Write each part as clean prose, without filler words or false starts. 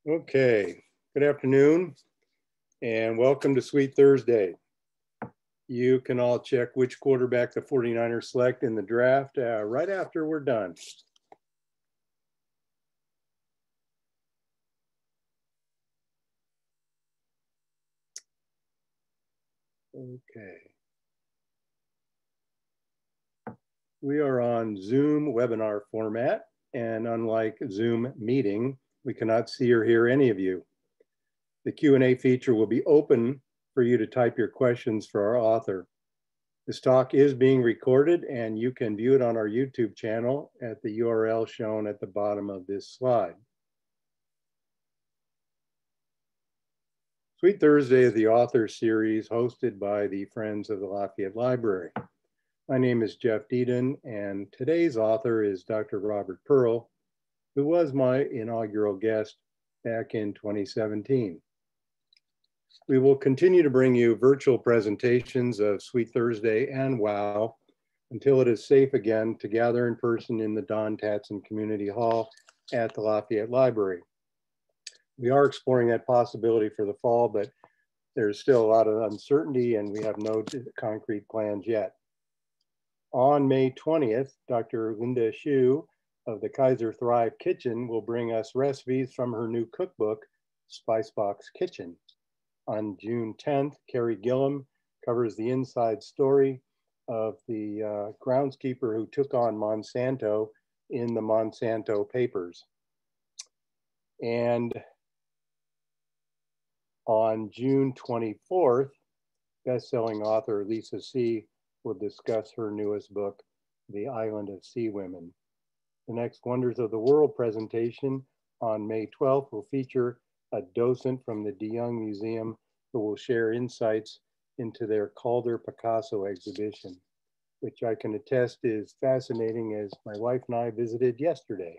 Okay, good afternoon and welcome to Sweet Thursday. You can all check which quarterback the 49ers select in the draft right after we're done. Okay. We are on Zoom webinar format, and unlike Zoom meeting, we cannot see or hear any of you. The Q&A feature will be open for you to type your questions for our author. This talk is being recorded and you can view it on our YouTube channel at the URL shown at the bottom of this slide. Sweet Thursday is the author series hosted by the Friends of the Lafayette Library. My name is Jeff Deedon, and today's author is Dr. Robert Pearl, who was my inaugural guest back in 2017. We will continue to bring you virtual presentations of Sweet Thursday and WOW until it is safe again to gather in person in the Don Tatson Community Hall at the Lafayette Library. We are exploring that possibility for the fall, but there's still a lot of uncertainty and we have no concrete plans yet. On May 20th, Dr. Linda Hsu of the Kaiser Thrive Kitchen will bring us recipes from her new cookbook, Spicebox Kitchen. On June 10th, Carrie Gillum covers the inside story of the groundskeeper who took on Monsanto in the Monsanto Papers. And on June 24th, best-selling author Lisa See will discuss her newest book, The Island of Sea Women. The next Wonders of the World presentation on May 12th will feature a docent from the De Young Museum who will share insights into their Calder Picasso exhibition, which I can attest is fascinating as my wife and I visited yesterday.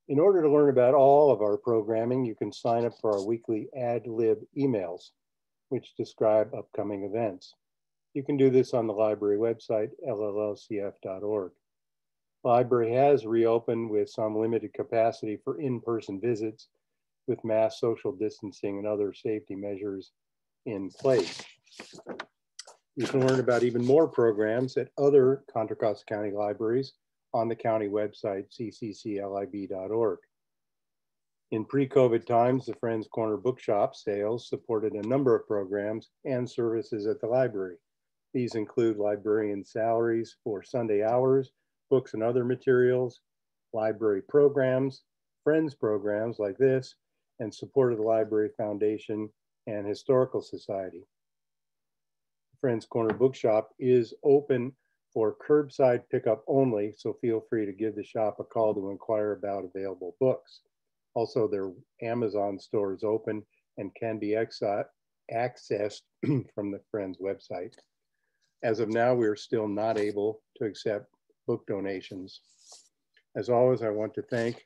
In order to learn about all of our programming, you can sign up for our weekly ad lib emails, which describe upcoming events. You can do this on the library website, llcf.org. The library has reopened with some limited capacity for in-person visits with mass social distancing and other safety measures in place. You can learn about even more programs at other Contra Costa County libraries on the county website, ccclib.org. In pre-COVID times, the Friends Corner Bookshop sales supported a number of programs and services at the library. These include librarian salaries for Sunday hours, books and other materials, library programs, Friends programs like this, and support of the Library Foundation and Historical Society. The Friends Corner Bookshop is open for curbside pickup only, so feel free to give the shop a call to inquire about available books. Also, their Amazon store is open and can be accessed from the Friends website. As of now, we are still not able to accept book donations. As always, I want to thank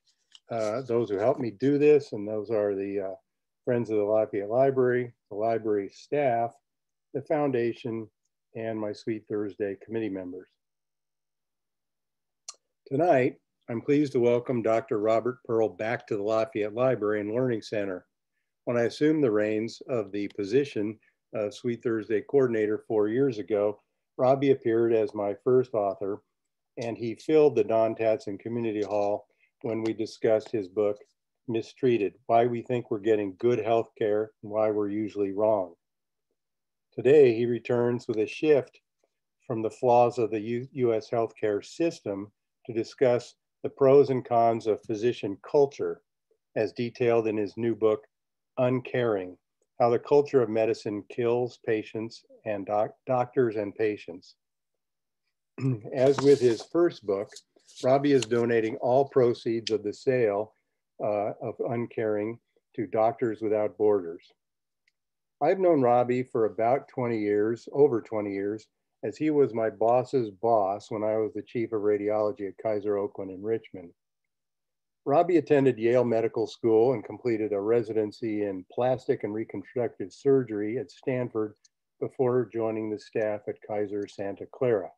those who helped me do this, and those are the Friends of the Lafayette Library, the library staff, the foundation, and my Sweet Thursday committee members. Tonight, I'm pleased to welcome Dr. Robert Pearl back to the Lafayette Library and Learning Center. When I assumed the reins of the position of Sweet Thursday coordinator 4 years ago, Robbie appeared as my first author, and he filled the Don Tatson Community Hall when we discussed his book, Mistreated: Why We Think We're Getting Good Health Care and Why We're Usually Wrong. Today, he returns with a shift from the flaws of the U.S. healthcare system to discuss the pros and cons of physician culture, as detailed in his new book, Uncaring: How the Culture of Medicine Kills Patients and Doctors and Patients. As with his first book, Robbie is donating all proceeds of the sale of Uncaring to Doctors Without Borders. I've known Robbie for about 20 years, over 20 years, as he was my boss's boss when I was the chief of radiology at Kaiser Oakland in Richmond. Robbie attended Yale Medical School and completed a residency in plastic and reconstructive surgery at Stanford before joining the staff at Kaiser Santa Clara.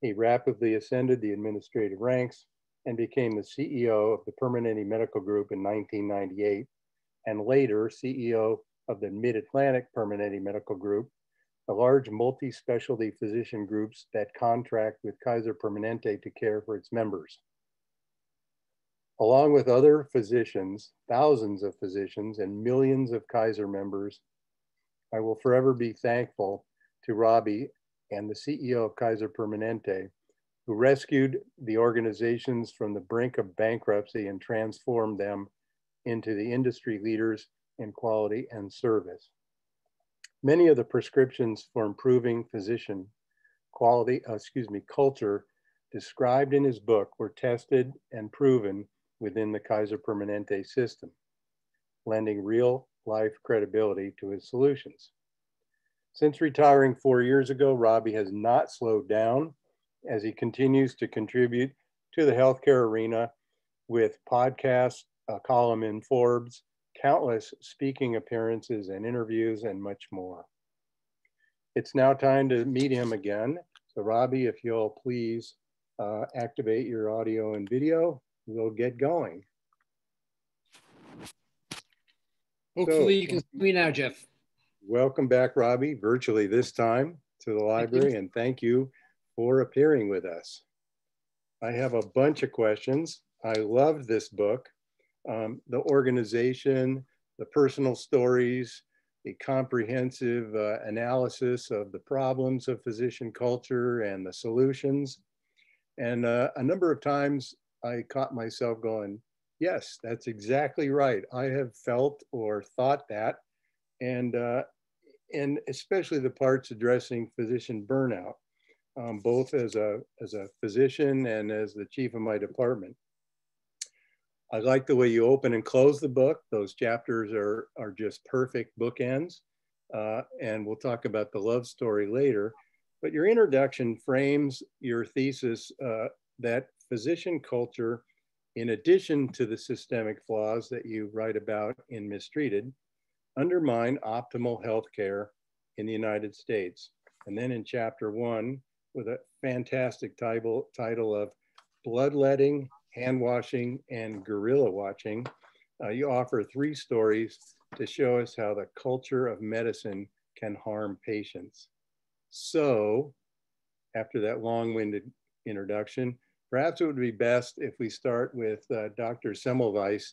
He rapidly ascended the administrative ranks and became the CEO of the Permanente Medical Group in 1998, and later CEO of the Mid-Atlantic Permanente Medical Group, a large multi-specialty physician groups that contract with Kaiser Permanente to care for its members. Along with other physicians, thousands of physicians, and millions of Kaiser members, I will forever be thankful to Robbie and the CEO of Kaiser Permanente, who rescued the organizations from the brink of bankruptcy and transformed them into the industry leaders in quality and service. Many of the prescriptions for improving physician culture described in his book were tested and proven within the Kaiser Permanente system, lending real life credibility to his solutions. Since retiring 4 years ago, Robbie has not slowed down as he continues to contribute to the healthcare arena with podcasts, a column in Forbes, countless speaking appearances and interviews, and much more. It's now time to meet him again. So Robbie, if you'll please activate your audio and video, we'll get going. Hopefully you can see me now, Jeff. Welcome back, Robbie, virtually this time to the library, and thank you for appearing with us. I have a bunch of questions. I loved this book. The organization, the personal stories, the comprehensive analysis of the problems of physician culture and the solutions. And a number of times I caught myself going, yes, that's exactly right. I have felt or thought that, and especially the parts addressing physician burnout, both as a physician and as the chief of my department. I like the way you open and close the book. Those chapters are just perfect bookends. And we'll talk about the love story later. But your introduction frames your thesis that physician culture, in addition to the systemic flaws that you write about in Mistreated, undermine optimal healthcare in the United States. And then in chapter 1, with a fantastic title of Bloodletting, Hand Washing, and Gorilla Watching, you offer 3 stories to show us how the culture of medicine can harm patients. So, after that long-winded introduction, perhaps it would be best if we start with Dr. Semmelweis,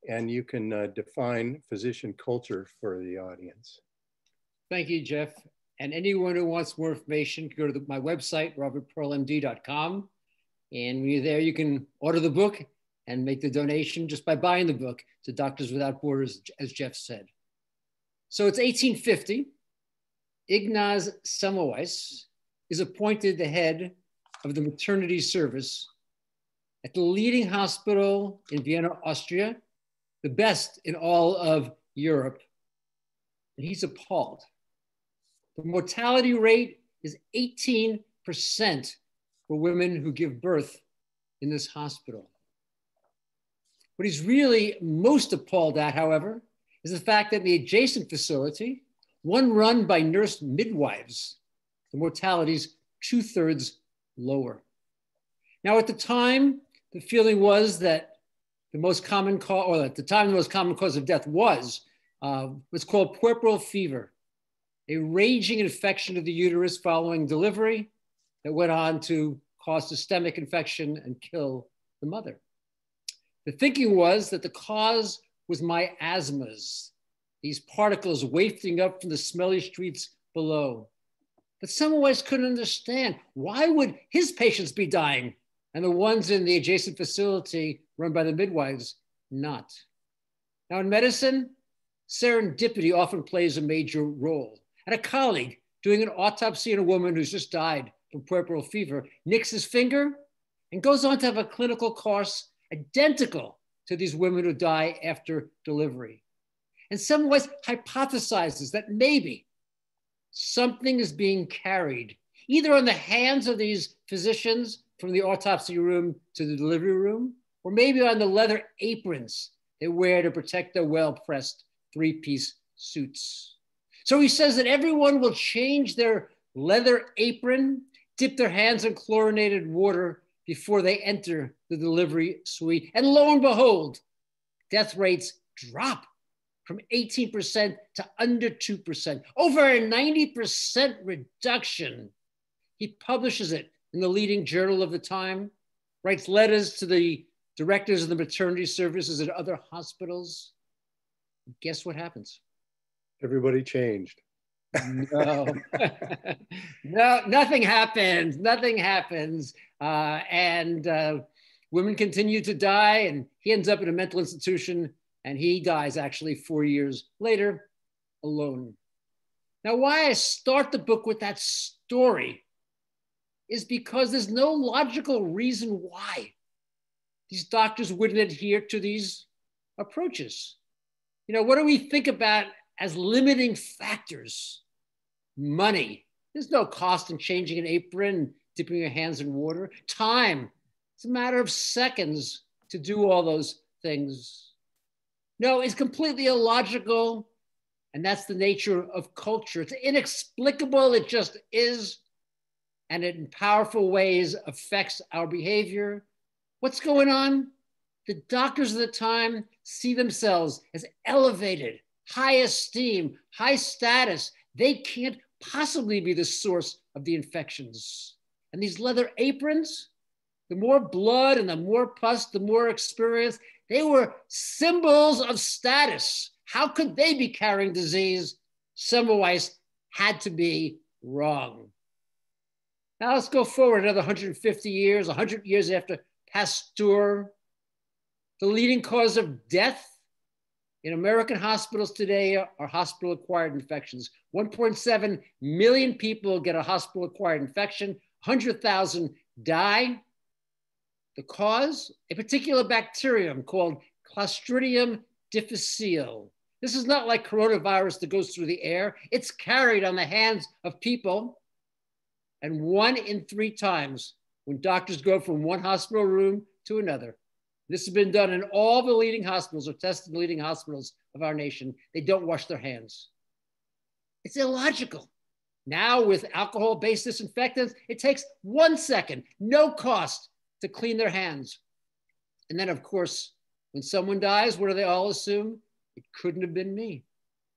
and you can define physician culture for the audience. Thank you, Jeff. And anyone who wants more information can go to my website, robertpearlmd.com. And when you're there, you can order the book and make the donation just by buying the book to Doctors Without Borders, as Jeff said. So it's 1850. Ignaz Semmelweis is appointed the head of the maternity service at the leading hospital in Vienna, Austria, the best in all of Europe. And he's appalled. The mortality rate is 18% for women who give birth in this hospital. What he's really most appalled at, however, is the fact that in the adjacent facility, one run by nurse midwives, the mortality is 2/3 lower. Now, at the time, the feeling was that the most common cause, or at the time, the most common cause of death was what's called puerperal fever, a raging infection of the uterus following delivery that went on to cause systemic infection and kill the mother. The thinking was that the cause was miasmas, these particles wafting up from the smelly streets below. But Semmelweis couldn't understand, why would his patients be dying and the ones in the adjacent facility run by the midwives not? Now in medicine, serendipity often plays a major role. And a colleague doing an autopsy on a woman who's just died from puerperal fever nicks his finger and goes on to have a clinical course identical to these women who die after delivery. And Semmelweis hypothesizes that maybe something is being carried either on the hands of these physicians from the autopsy room to the delivery room, or maybe on the leather aprons they wear to protect their well-pressed 3-piece suits. So he says that everyone will change their leather apron, dip their hands in chlorinated water, before they enter the delivery suite. And lo and behold, death rates drop from 18% to under 2%, over a 90% reduction. He publishes it in the leading journal of the time, writes letters to the directors of the maternity services at other hospitals. Guess what happens? Everybody changed. No, no, nothing happens. Nothing happens. Women continue to die, and he ends up in a mental institution, and he dies actually 4 years later alone. Now, why I start the book with that story is because there's no logical reason why these doctors wouldn't adhere to these approaches. You know, what do we think about as limiting factors? Money. There's no cost in changing an apron, dipping your hands in water. Time. It's a matter of seconds to do all those things. No, it's completely illogical. And that's the nature of culture. It's inexplicable. It just is. And it in powerful ways affects our behavior. What's going on? The doctors of the time see themselves as elevated, high esteem, high status. They can't possibly be the source of the infections. And these leather aprons, the more blood and the more pus, the more experience, they were symbols of status. How could they be carrying disease? Semmelweis had to be wrong. Now let's go forward another 150 years, 100 years after Pasteur. The leading cause of death in American hospitals today are hospital-acquired infections. 1.7 million people get a hospital-acquired infection, 100,000 die. The cause? A particular bacterium called Clostridium difficile. This is not like coronavirus that goes through the air. It's carried on the hands of people. And 1 in 3 times when doctors go from one hospital room to another, this has been done in all the leading hospitals or tested in the leading hospitals of our nation, they don't wash their hands. It's illogical. Now with alcohol-based disinfectants, it takes 1 second, no cost to clean their hands. And then of course, when someone dies, what do they all assume? It couldn't have been me,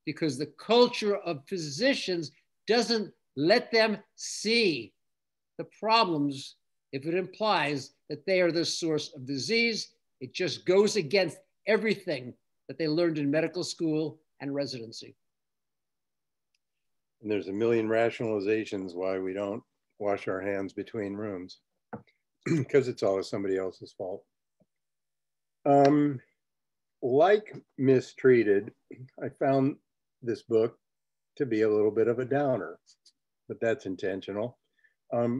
because the culture of physicians doesn't let them see the problems if it implies that they are the source of disease. It just goes against everything that they learned in medical school and residency. And there's a million rationalizations why we don't wash our hands between rooms, because it's always somebody else's fault. Like Mistreated, I found this book to be a little bit of a downer, but that's intentional.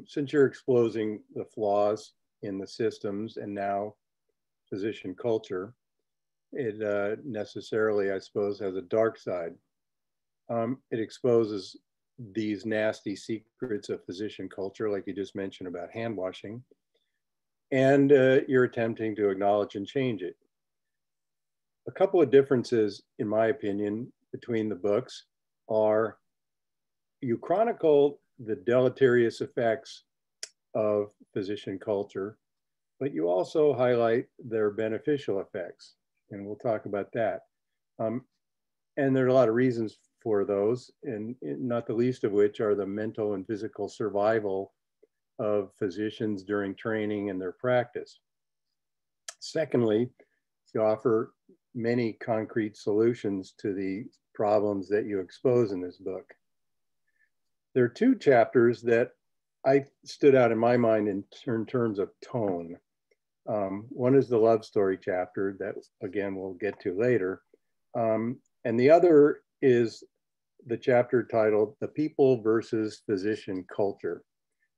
Since you're exposing the flaws in the systems and now physician culture, it necessarily, I suppose, has a dark side. It exposes these nasty secrets of physician culture, like you just mentioned about hand washing, and you're attempting to acknowledge and change it. A couple of differences, in my opinion, between the books are you chronicle the deleterious effects of physician culture, but you also highlight their beneficial effects, and we'll talk about that. And there are a lot of reasons for those, and not the least of which are the mental and physical survival of physicians during training and their practice. Secondly, you offer many concrete solutions to the problems that you expose in this book. There are 2 chapters that I stood out in my mind in terms of tone. One is the love story chapter that, again, we'll get to later. And the other is the chapter titled The People versus Physician Culture.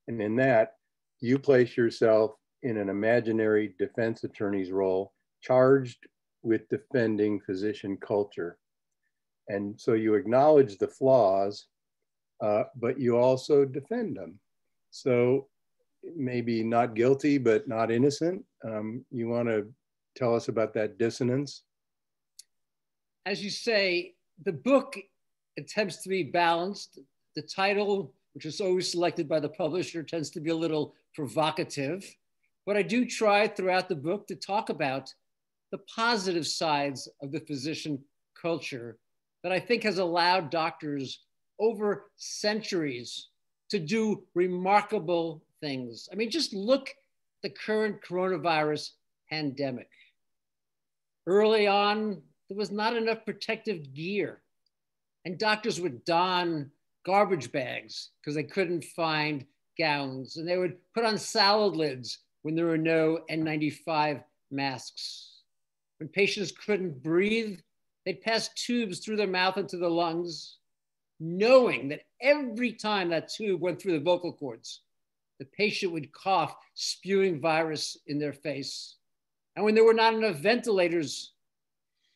And in that, you place yourself in an imaginary defense attorney's role charged with defending physician culture. And so you acknowledge the flaws, but you also defend them. So maybe not guilty, but not innocent. You want to tell us about that dissonance? As you say, the book attempts to be balanced. The title, which is always selected by the publisher, tends to be a little provocative. But I do try throughout the book to talk about the positive sides of the physician culture that I think has allowed doctors over centuries to do remarkable things. I mean, just look at the current coronavirus pandemic. Early on, there was not enough protective gear, and doctors would don garbage bags because they couldn't find gowns, and they would put on salad lids when there were no N95 masks. When patients couldn't breathe, they'd pass tubes through their mouth into the lungs, knowing that every time that tube went through the vocal cords, the patient would cough, spewing virus in their face. And when there were not enough ventilators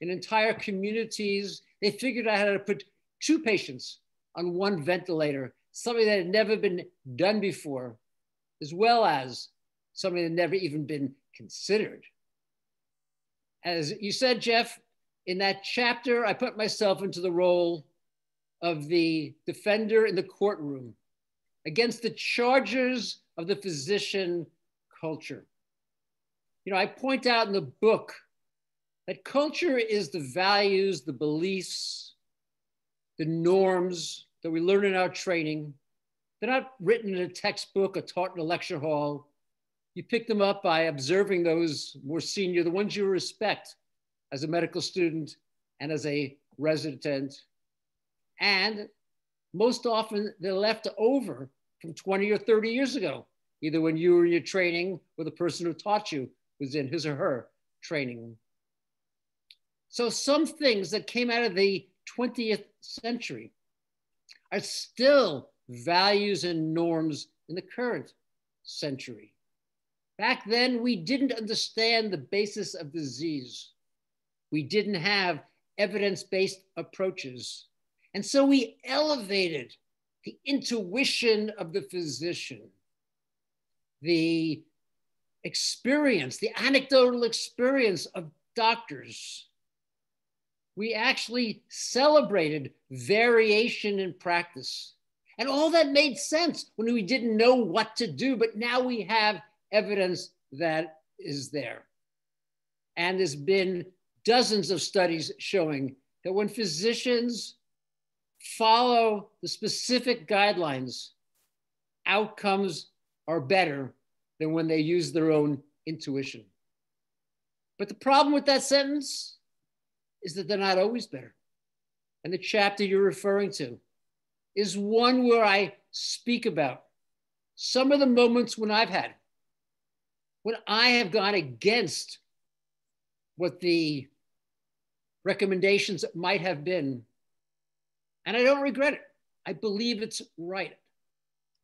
in entire communities, they figured out how to put 2 patients on 1 ventilator, something that had never been done before, as well as something that had never even been considered. As you said, Jeff, in that chapter, I put myself into the role of the defender in the courtroom against the charges of the physician culture. You know, I point out in the book that culture is the values, the beliefs, the norms that we learn in our training. They're not written in a textbook or taught in a lecture hall. You pick them up by observing those more senior, the ones you respect as a medical student and as a resident. And most often they're left over from 20 or 30 years ago, either when you were in your training or the person who taught you was in his or her training. So some things that came out of the 20th century are still values and norms in the current century. Back then, we didn't understand the basis of disease. We didn't have evidence-based approaches. And so we elevated the intuition of the physician, the experience, the anecdotal experience of doctors. We actually celebrated variation in practice. And all that made sense when we didn't know what to do, but now we have evidence that is there. And there's been dozens of studies showing that when physicians follow the specific guidelines, outcomes are better than when they use their own intuition. But the problem with that sentence is that they're not always better. And the chapter you're referring to is one where I speak about some of the moments when I've had, when I have gone against what the recommendations might have been. And I don't regret it. I believe it's right.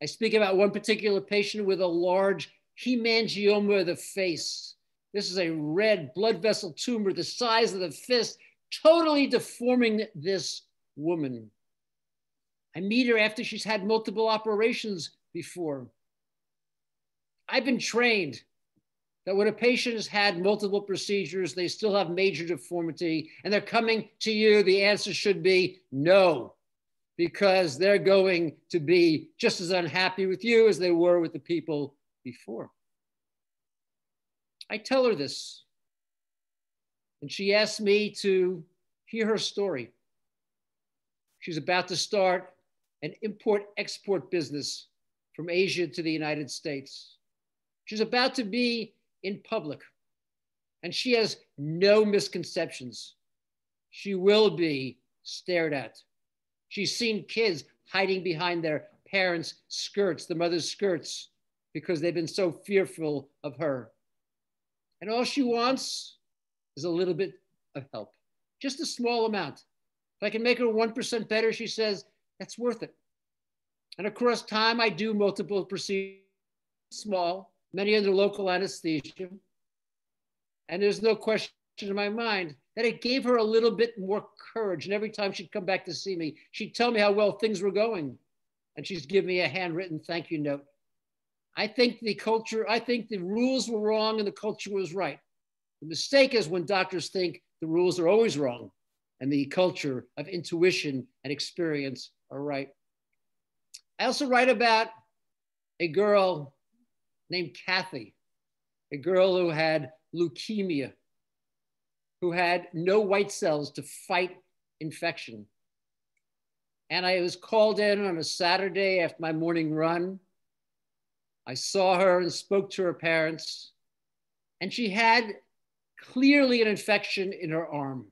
I speak about one particular patient with a large hemangioma of the face. This is a red blood vessel tumor the size of the fist, totally deforming this woman. I meet her after she's had multiple operations before. I've been trained that when a patient has had multiple procedures, they still have major deformity, and they're coming to you, the answer should be no, because they're going to be just as unhappy with you as they were with the people before. I tell her this, and she asked me to hear her story. She's about to start an import-export business from Asia to the United States. She's about to be in public, and she has no misconceptions. She will be stared at. She's seen kids hiding behind their parents' skirts, the mother's skirts, because they've been so fearful of her. And all she wants is a little bit of help, just a small amount. If I can make her 1% better, she says, that's worth it. And across time, I do multiple procedures, small, many under local anesthesia. And there's no question in my mind that it gave her a little bit more courage. And every time she'd come back to see me, she'd tell me how well things were going. And she'd give me a handwritten thank you note. I think the rules were wrong and the culture was right. The mistake is when doctors think the rules are always wrong and the culture of intuition and experience are right. I also write about a girl named Kathy. a girl who had leukemia, who had no white cells to fight infection. And I was called in on a Saturday after my morning run. I saw her and spoke to her parents, and she had clearly an infection in her arm.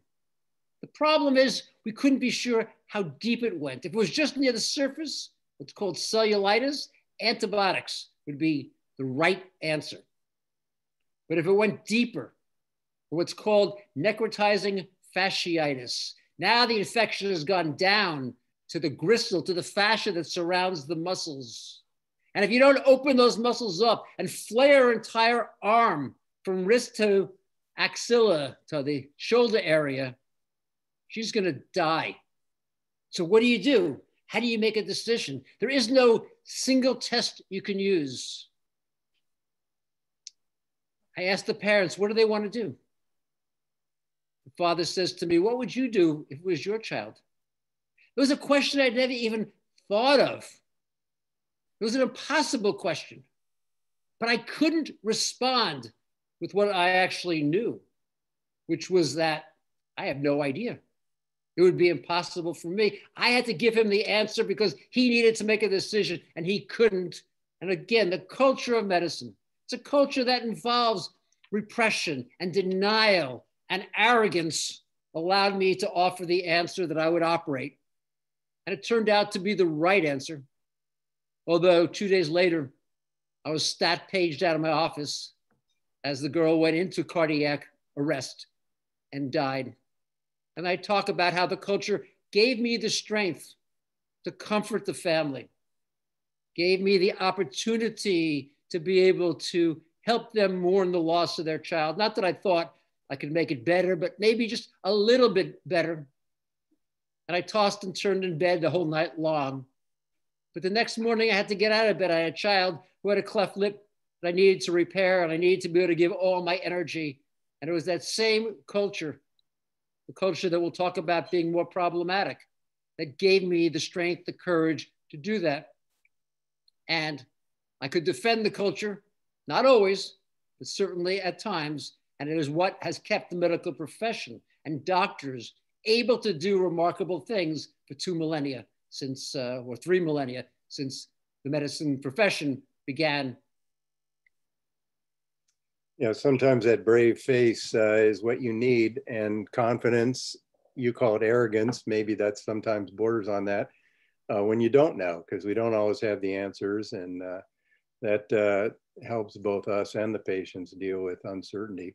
The problem is we couldn't be sure how deep it went. If it was just near the surface, what's called cellulitis, antibiotics would be the right answer. But if it went deeper, what's called necrotizing fasciitis, now the infection has gone down to the gristle, to the fascia that surrounds the muscles. And if you don't open those muscles up and flare her entire arm from wrist to axilla, to the shoulder area, she's gonna die. So what do? How do you make a decision? There is no single test you can use. I asked the parents, what do they want to do? The father says to me, what would you do if it was your child? It was a question I'd never even thought of. It was an impossible question, but I couldn't respond with what I actually knew, which was that I have no idea. It would be impossible for me. I had to give him the answer because he needed to make a decision and he couldn't. And again, the culture of medicine, it's a culture that involves repression and denial and arrogance, allowed me to offer the answer that I would operate. And it turned out to be the right answer. Although 2 days later, I was stat paged out of my office as the girl went into cardiac arrest and died. And I talk about how the culture gave me the strength to comfort the family, gave me the opportunity to be able to help them mourn the loss of their child. Not that I thought I could make it better, but maybe just a little bit better. And I tossed and turned in bed the whole night long. But the next morning I had to get out of bed. I had a child who had a cleft lip that I needed to repair, and I needed to be able to give all my energy. And it was that same culture, the culture that we'll talk about being more problematic, that gave me the strength, the courage to do that. And I could defend the culture, not always, but certainly at times. And it is what has kept the medical profession and doctors able to do remarkable things for 2 millennia since, or 3 millennia since the medicine profession began. Yeah, sometimes that brave face is what you need, and confidence, you call it arrogance, maybe that sometimes borders on that, when you don't know, because we don't always have the answers, and that helps both us and the patients deal with uncertainty.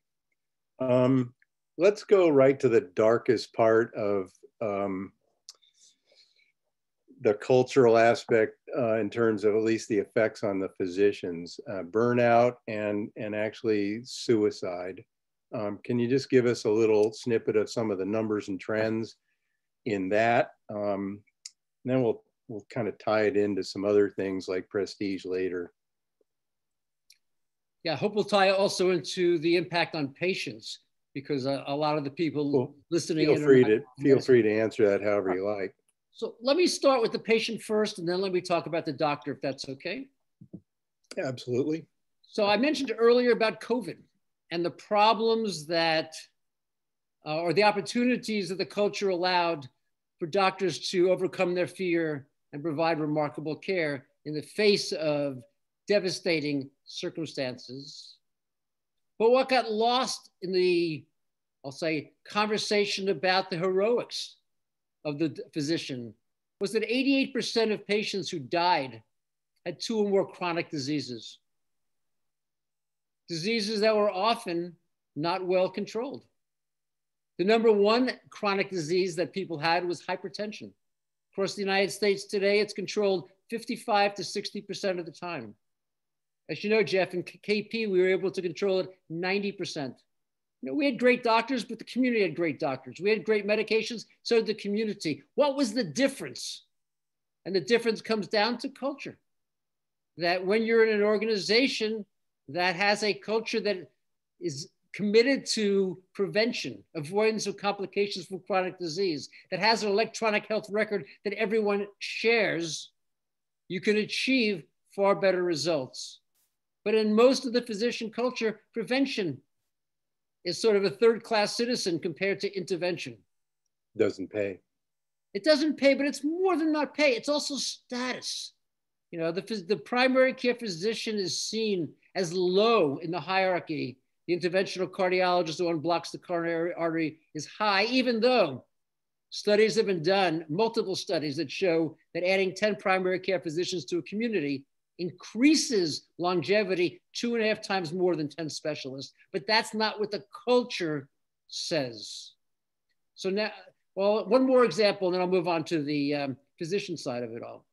Let's go right to the darkest part of the cultural aspect in terms of at least the effects on the physicians, burnout and actually suicide. Can you just give us a little snippet of some of the numbers and trends in that? And then we'll kind of tie it into some other things like prestige later. Yeah, I hope we'll tie also into the impact on patients, because a lot of the people listening feel free to answer that however you like. So let me start with the patient first, and then let me talk about the doctor, if that's okay. Yeah, absolutely. So I mentioned earlier about COVID and the problems that, or the opportunities that the culture allowed for doctors to overcome their fear and provide remarkable care in the face of devastating circumstances. But what got lost in the, I'll say, conversation about the heroics of the physician was that 88% of patients who died had 2 or more chronic diseases. Diseases that were often not well controlled. The number 1 chronic disease that people had was hypertension. Across the United States today, it's controlled 55 to 60% of the time. As you know, Jeff, in KP, we were able to control it 90%. You know, we had great doctors, but the community had great doctors. We had great medications, so did the community. What was the difference? And the difference comes down to culture. That when you're in an organization that has a culture that is committed to prevention, avoidance of complications from chronic disease, that has an electronic health record that everyone shares, you can achieve far better results. But in most of the physician culture, prevention is sort of a third-class citizen compared to intervention. Doesn't pay. It doesn't pay, but it's more than not pay. It's also status. You know, the primary care physician is seen as low in the hierarchy. The interventional cardiologist, the one who blocks the coronary artery, is high, even though studies have been done, multiple studies that show that adding 10 primary care physicians to a community increases longevity 2.5 times more than 10 specialists. But that's not what the culture says. So now, well, one more example, and then I'll move on to the physician side of it all.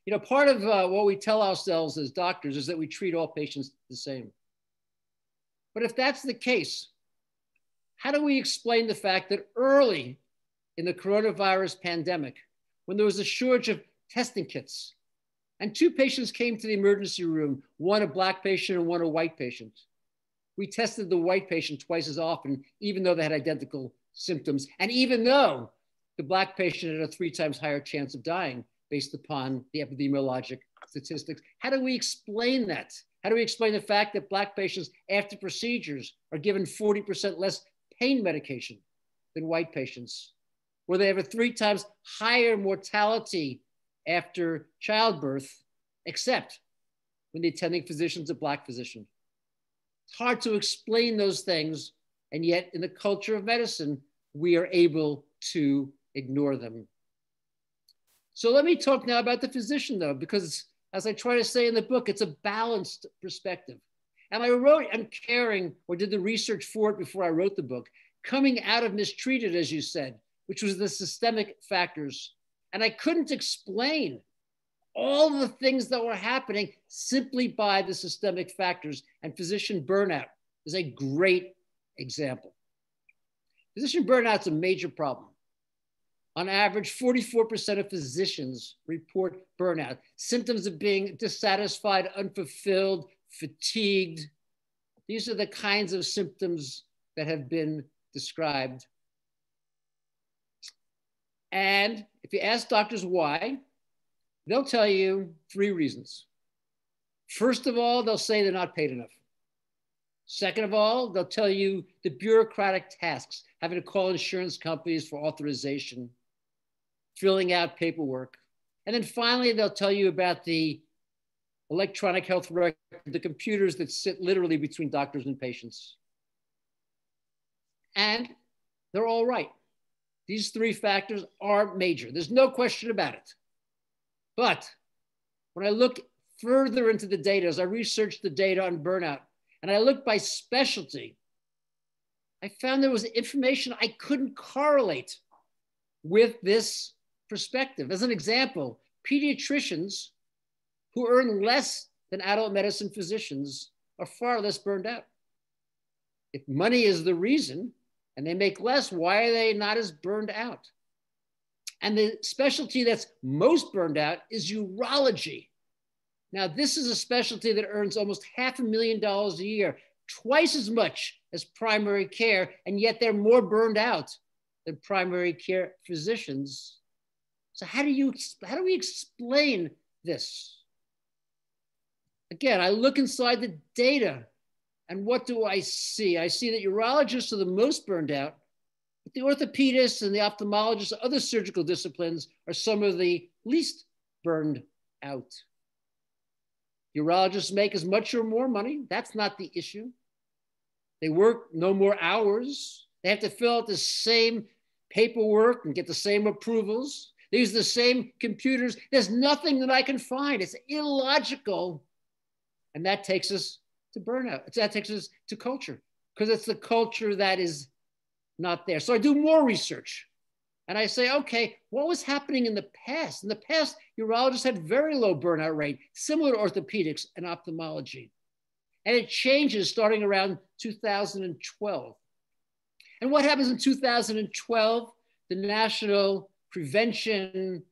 You know, part of what we tell ourselves as doctors is that we treat all patients the same. But if that's the case, how do we explain the fact that early in the coronavirus pandemic, when there was a shortage of testing kits, and 2 patients came to the emergency room, one a Black patient and one a white patient, we tested the white patient twice as often, even though they had identical symptoms, and even though the Black patient had a 3 times higher chance of dying based upon the epidemiologic statistics. How do we explain that? How do we explain the fact that Black patients after procedures are given 40% less pain medication than white patients, where they have a 3 times higher mortality after childbirth, except when the attending physician is a Black physician? It's hard to explain those things, and yet in the culture of medicine, we are able to ignore them. So let me talk now about the physician, though, because as I try to say in the book, it's a balanced perspective. And I wrote Uncaring, or did the research for it before I wrote the book, coming out of Mistreated, as you said, which was the systemic factors. And I couldn't explain all the things that were happening simply by the systemic factors. And physician burnout is a great example. Physician burnout is a major problem. On average, 44% of physicians report burnout, symptoms of being dissatisfied, unfulfilled, fatigued. These are the kinds of symptoms that have been described. And if you ask doctors why, they'll tell you 3 reasons. First of all, they'll say they're not paid enough. Second of all, they'll tell you the bureaucratic tasks, having to call insurance companies for authorization, filling out paperwork. And then finally, they'll tell you about the electronic health record, the computers that sit literally between doctors and patients. And they're all right. These 3 factors are major. There's no question about it. But when I look further into the data, as I researched the data on burnout, and I looked by specialty, I found there was information I couldn't correlate with this perspective. As an example, pediatricians who earn less than adult medicine physicians are far less burned out. If money is the reason and they make less, why are they not as burned out? And the specialty that's most burned out is urology. Now, this is a specialty that earns almost $500,000 a year, twice as much as primary care, and yet they're more burned out than primary care physicians. So how do we explain this? Again, I look inside the data, and what do I see? I see that urologists are the most burned out, but the orthopedists and the ophthalmologists, other surgical disciplines, are some of the least burned out. Urologists make as much or more money. That's not the issue. They work no more hours. They have to fill out the same paperwork and get the same approvals. They use the same computers. There's nothing that I can find. It's illogical. And that takes us to burnout. That takes us to culture, because it's the culture that is not there. So I do more research. And I say, okay, what was happening in the past? In the past, urologists had very low burnout rate, similar to orthopedics and ophthalmology. And it changes starting around 2012. And what happens in 2012? The national prevention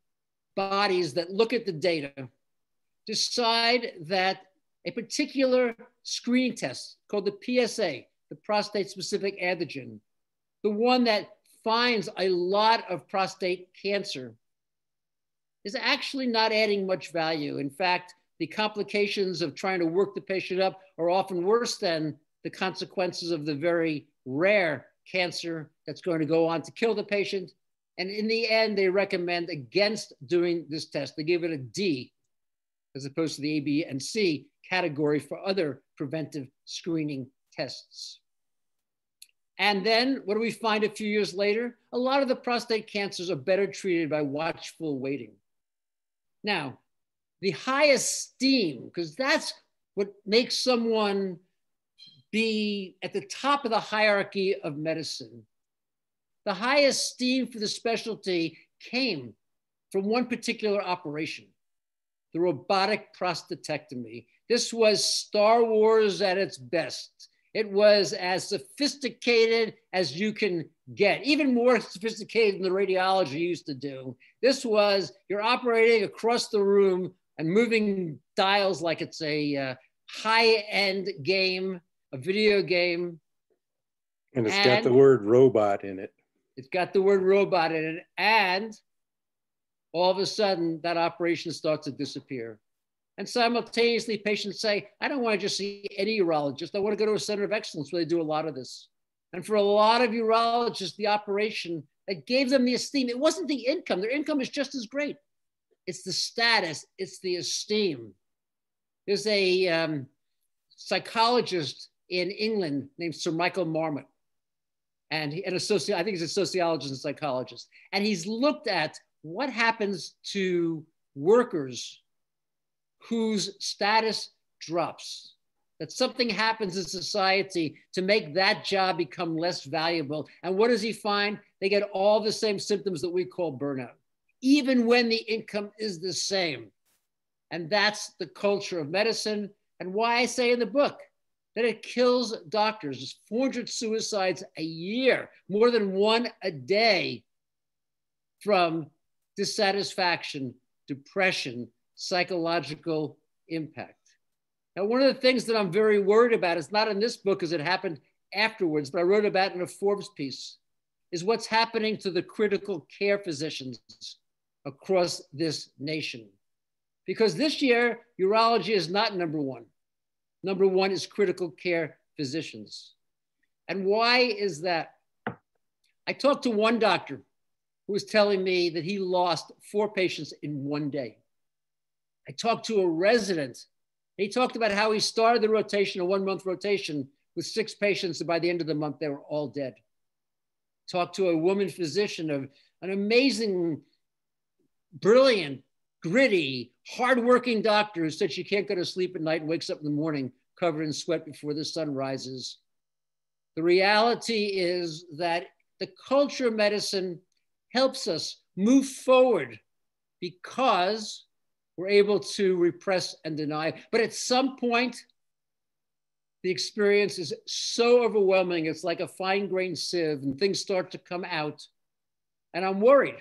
bodies that look at the data decide that a particular screening test called the PSA, the prostate-specific antigen, the one that finds a lot of prostate cancer, is actually not adding much value. In fact, the complications of trying to work the patient up are often worse than the consequences of the very rare cancer that's going to go on to kill the patient. And in the end, they recommend against doing this test. They give it a D as opposed to the A, B, and C category for other preventive screening tests. And then what do we find a few years later? A lot of the prostate cancers are better treated by watchful waiting. Now, the high esteem, because that's what makes someone be at the top of the hierarchy of medicine. The high esteem for the specialty came from one particular operation, the robotic prostatectomy. This was Star Wars at its best. It was as sophisticated as you can get, even more sophisticated than the radiology used to do. This was, you're operating across the room and moving dials like it's a high-end game, a video game. And it's got the word robot in it. It's got the word robot in it. And all of a sudden, that operation starts to disappear. And simultaneously, patients say, I don't want to just see any urologist. I want to go to a center of excellence where they do a lot of this. And for a lot of urologists, the operation that gave them the esteem, it wasn't the income. Their income is just as great. It's the status. It's the esteem. There's a psychologist in England named Sir Michael Marmot. And I think he's a sociologist and psychologist. And he's looked at what happens to workers whose status drops, that something happens in society to make that job become less valuable. And what does he find? They get all the same symptoms that we call burnout, even when the income is the same. And that's the culture of medicine, and why I say in the book that it kills doctors. There's 400 suicides a year, more than one a day, from dissatisfaction, depression, psychological impact. Now, one of the things that I'm very worried about, is not in this book because it happened afterwards, but I wrote about it in a Forbes piece, is what's happening to the critical care physicians across this nation. Because this year, urology is not number one. Number one is critical care physicians. And why is that? I talked to one doctor who was telling me that he lost 4 patients in one day. I talked to a resident. He talked about how he started the rotation, a 1-month rotation, with 6 patients, and by the end of the month, they were all dead. Talked to a woman physician of an amazing, brilliant, gritty, hardworking doctor who said she can't go to sleep at night and wakes up in the morning covered in sweat before the sun rises. The reality is that the culture of medicine helps us move forward because we're able to repress and deny. But at some point, the experience is so overwhelming. It's like a fine-grained sieve and things start to come out. And I'm worried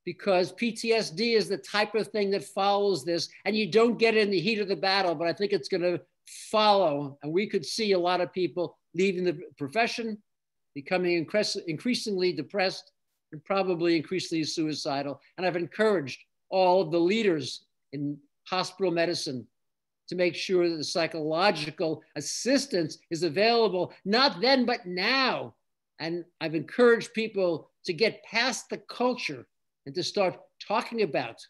because PTSD is the type of thing that follows this, and you don't get it in the heat of the battle, but I think it's going to follow. And we could see a lot of people leaving the profession, becoming increasingly depressed, and probably increasingly suicidal. And I've encouraged all of the leaders in hospital medicine to make sure that the psychological assistance is available, not then, but now. And I've encouraged people to get past the culture and to start talking about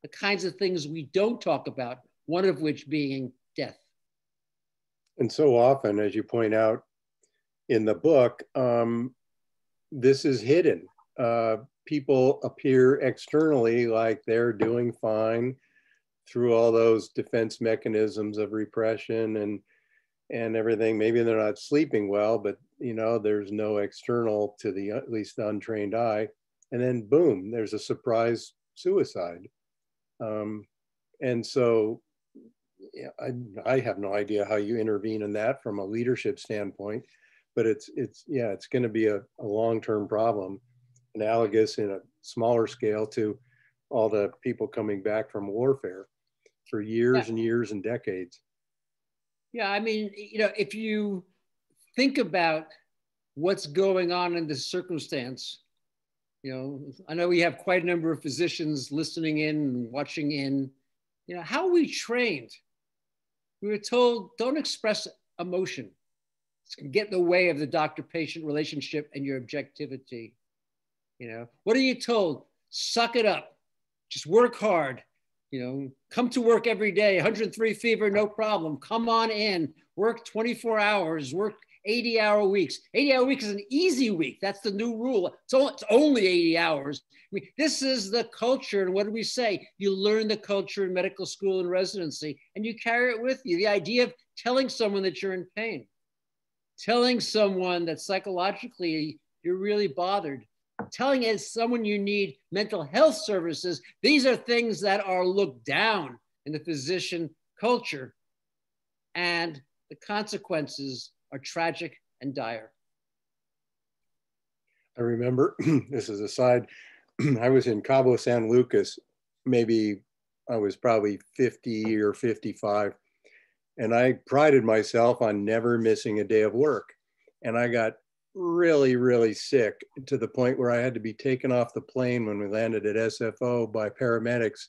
the kinds of things we don't talk about, one of which being death. And so often, as you point out in the book, this is hidden. People appear externally like they're doing fine through all those defense mechanisms of repression and everything. Maybe they're not sleeping well, but you know, there's no external to the at least the untrained eye. And then boom, there's a surprise suicide. And so yeah, I have no idea how you intervene in that from a leadership standpoint, but it's going to be a long-term problem, analogous in a smaller scale to all the people coming back from warfare for years and years and decades. Yeah, I mean, you know, if you think about what's going on in this circumstance, you know, I know we have quite a number of physicians listening in and watching in. how are we trained? We were told, don't express emotion. It's going to get in the way of the doctor-patient relationship and your objectivity. What are you told? Suck it up. Just work hard. Come to work every day, 103 fever, no problem. Come on in, work 24 hours, work 80-hour weeks. 80-hour week is an easy week. That's the new rule. It's only 80 hours. This is the culture. And what do we say? You learn the culture in medical school and residency, and you carry it with you. The idea of telling someone that you're in pain, telling someone that psychologically you're really bothered, telling as someone you need mental health services. These are things that are looked down in the physician culture, and the consequences are tragic and dire. I remember, this is a side, I was in Cabo San Lucas, maybe I was probably 50 or 55, and I prided myself on never missing a day of work. And I got really, really sick to the point where I had to be taken off the plane when we landed at SFO by paramedics.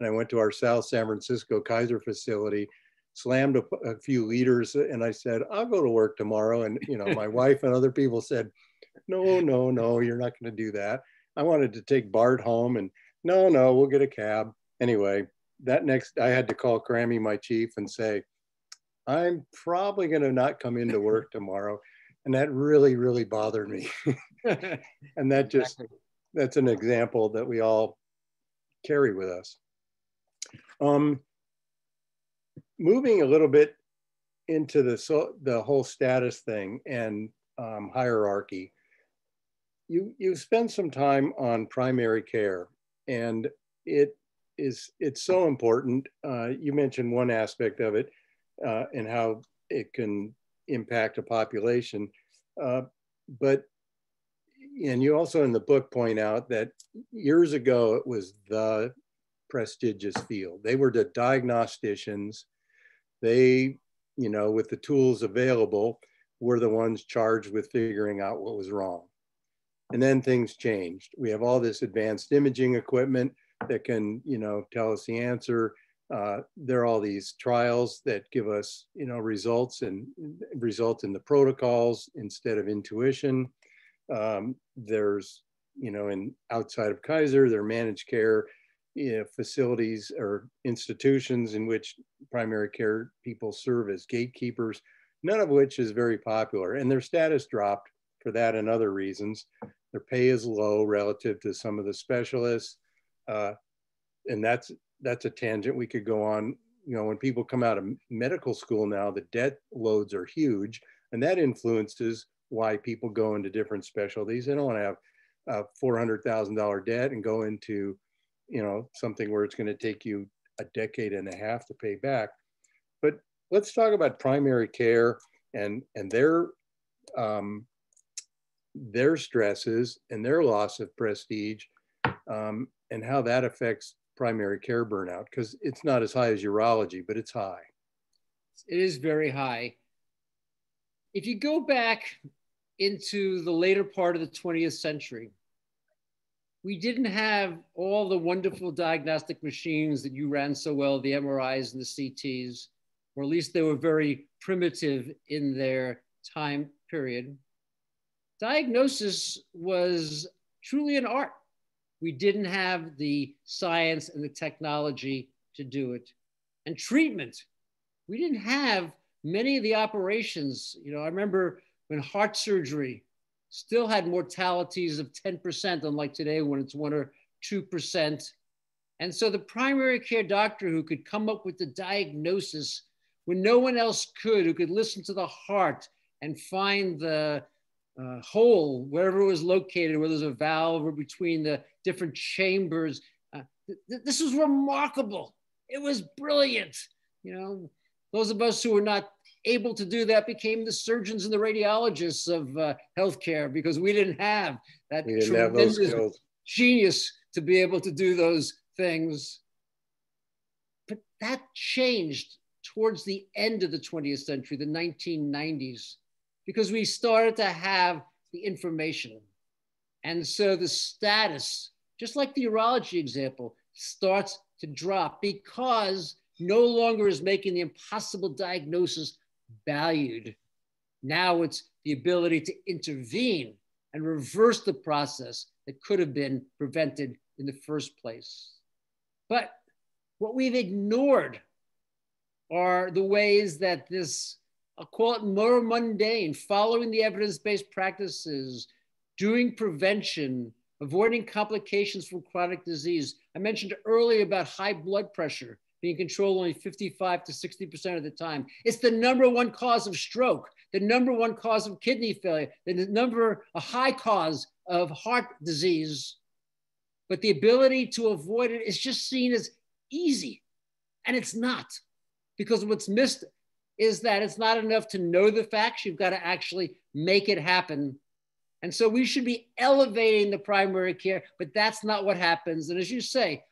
And I went to our South San Francisco Kaiser facility, slammed a few liters, and I said, I'll go to work tomorrow. And my wife and other people said, no, you're not going to do that. I wanted to take Bart home, and no, we'll get a cab. Anyway, I had to call Crammy, my chief, and say, I'm probably going to not come into work tomorrow. And that really, really bothered me. And that's an example that we all carry with us. Moving a little bit into the whole status thing and hierarchy, you spend some time on primary care, and it's so important. You mentioned one aspect of it and how it can impact a population, and you also in the book point out that years ago it was the prestigious field. They were the diagnosticians. They, with the tools available, were the ones charged with figuring out what was wrong. And then things changed. We have all this advanced imaging equipment that can, tell us the answer. There are all these trials that give us, results and result in the protocols instead of intuition. There's, outside of Kaiser, there are managed care facilities or institutions in which primary care people serve as gatekeepers, none of which is very popular. And their status dropped for that and other reasons. Their pay is low relative to some of the specialists. And that's a tangent we could go on. When people come out of medical school now, the debt loads are huge, and that influences why people go into different specialties. They don't want to have a $400,000 debt and go into, something where it's going to take you a decade and a half to pay back. But let's talk about primary care and their stresses and their loss of prestige, and how that affects primary care burnout, because it's not as high as urology, but it's high. It is very high. If you go back into the later part of the 20th century, we didn't have all the wonderful diagnostic machines that you ran so well, the MRIs and the CTs, or at least they were very primitive in their time period. Diagnosis was truly an art. We didn't have the science and the technology to do it. And treatment, we didn't have many of the operations. I remember when heart surgery still had mortalities of 10%, unlike today when it's 1 or 2%. And so the primary care doctor who could come up with the diagnosis when no one else could, who could listen to the heart and find the hole, wherever it was located, whether there's a valve or between the different chambers. This was remarkable. It was brilliant. Those of us who were not able to do that became the surgeons and the radiologists of healthcare, because we didn't have that tremendous genius to be able to do those things. But that changed towards the end of the 20th century, the 1990s. Because we started to have the information. And so the status, just like the urology example, starts to drop because no longer is making the impossible diagnosis valued. Now it's the ability to intervene and reverse the process that could have been prevented in the first place. But what we've ignored are the ways that this, I'll call it more mundane, following the evidence-based practices, doing prevention, avoiding complications from chronic disease. I mentioned earlier about high blood pressure being controlled only 55 to 60% of the time. It's the #1 cause of stroke, the #1 cause of kidney failure, a high cause of heart disease. But the ability to avoid it is just seen as easy, and it's not. Because what's missed is that it's not enough to know the facts, you've got to actually make it happen. And so we should be elevating the primary care, but that's not what happens. And as you say,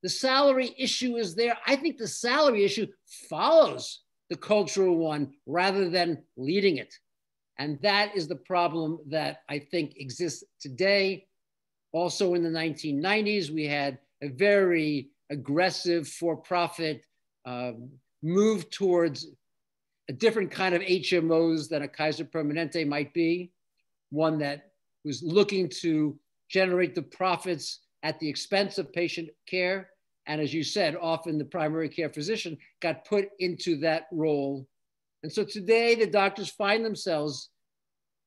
the salary issue is there. I think the salary issue follows the cultural one rather than leading it. And that is the problem that I think exists today. Also in the 1990s, we had a very aggressive for-profit move towards a different kind of HMOs than a Kaiser Permanente might be, one that was looking to generate the profits at the expense of patient care. And as you said, often the primary care physician got put into that role. And so today the doctors find themselves,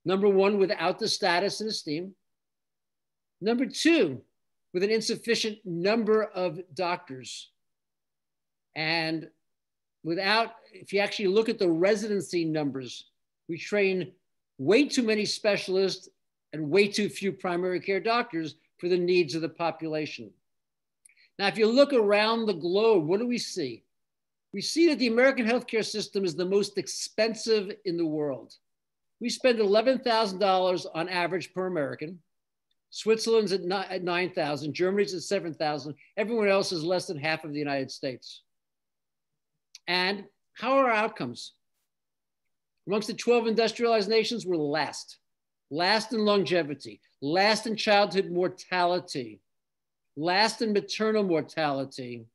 #1, without the status and esteem. #2, with an insufficient number of doctors. And if you actually look at the residency numbers, we train way too many specialists and way too few primary care doctors for the needs of the population. Now, if you look around the globe, what do we see? We see that the American healthcare system is the most expensive in the world. We spend $11,000 on average per American. Switzerland's at $9,000, Germany's at $7,000. Everyone else is less than half of the United States. And how are our outcomes? Amongst the 12 industrialized nations, we're last in longevity, last in childhood mortality, last in maternal mortality.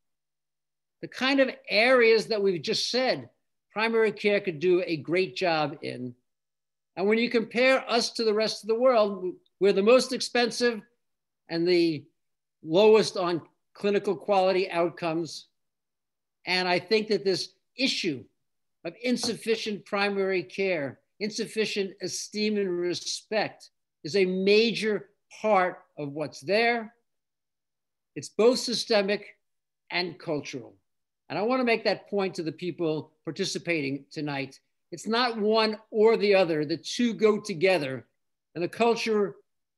The kind of areas that we've just said primary care could do a great job in. And when you compare us to the rest of the world, we're the most expensive and the lowest on clinical quality outcomes. And I think that this issue of insufficient primary care, insufficient esteem and respect is a major part of what's there. It's both systemic and cultural. And I want to make that point to the people participating tonight. It's not one or the other. The two go together. And the culture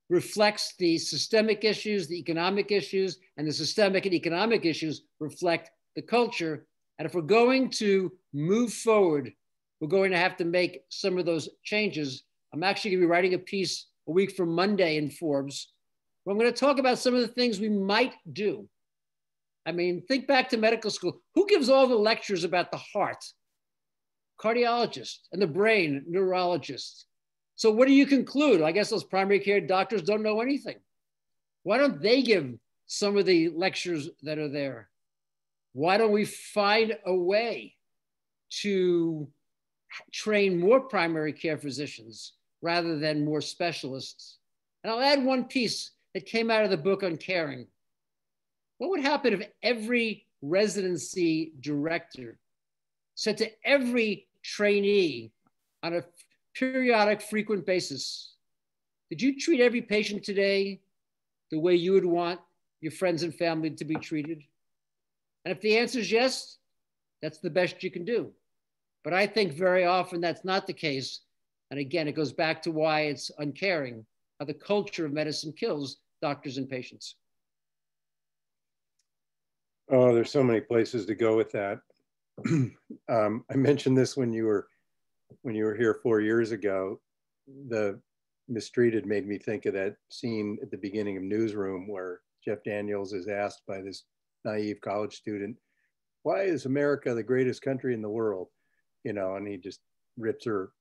reflects the systemic issues, the economic issues, and the systemic and economic issues reflect the culture. And if we're going to move forward, we're going to have to make some of those changes. I'm actually going to be writing a piece a week from Monday in Forbes, where I'm going to talk about some of the things we might do. I mean, think back to medical school. Who gives all the lectures about the heart? Cardiologists, and the brain, neurologists. So what do you conclude? I guess those primary care doctors don't know anything. Why don't they give some of the lectures that are there? Why don't we find a way to train more primary care physicians rather than more specialists? And I'll add one piece that came out of the book Uncaring. What would happen if every residency director said to every trainee on a periodic, frequent basis, did you treat every patient today the way you would want your friends and family to be treated? And if the answer is yes, that's the best you can do. But I think very often that's not the case. And again, it goes back to why it's uncaring, how the culture of medicine kills doctors and patients. Oh, there's so many places to go with that. I mentioned this when you were here 4 years ago. The mistreated made me think of that scene at the beginning of Newsroom where Jeff Daniels is asked by this naive college student, why is America the greatest country in the world? You know, and he just rips her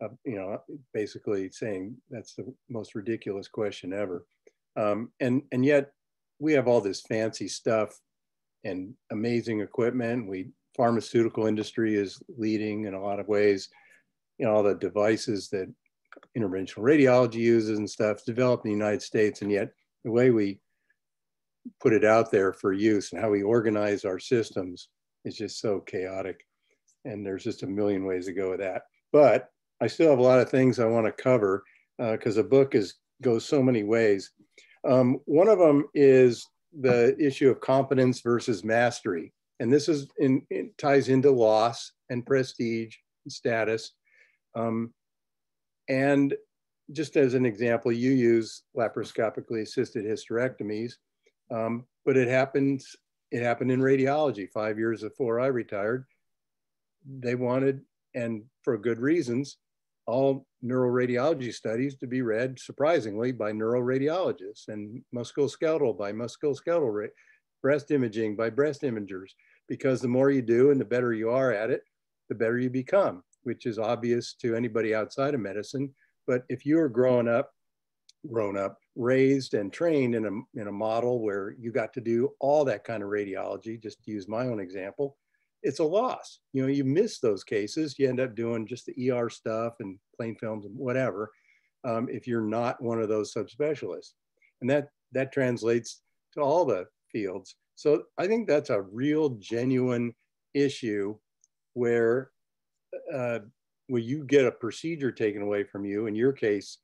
up, you know, basically saying that's the most ridiculous question ever. And yet we have all this fancy stuff and amazing equipment. Pharmaceutical industry is leading in a lot of ways. You know, all the devices that interventional radiology uses and stuff developed in the United States, and yet the way we put it out there for use and how we organize our systems is just so chaotic. And there's just a million ways to go with that. But I still have a lot of things I want to cover because the book goes so many ways. One of them is the issue of competence versus mastery. And this it ties into loss and prestige and status. And just as an example, you use laparoscopically assisted hysterectomies, but it happened in radiology 5 years before I retired. They wanted, and for good reasons, all neuroradiology studies to be read, surprisingly, by neuroradiologists, and musculoskeletal by musculoskeletal, breast imaging by breast imagers, because the more you do and the better you are at it, the better you become, which is obvious to anybody outside of medicine. But if you are grown up, raised and trained in a model where you got to do all that kind of radiology, just to use my own example, it's a loss. You know, you miss those cases. You end up doing just the ER stuff and plain films and whatever, if you're not one of those subspecialists. And that translates to all the fields. So I think that's a real genuine issue where you get a procedure taken away from you. In your case,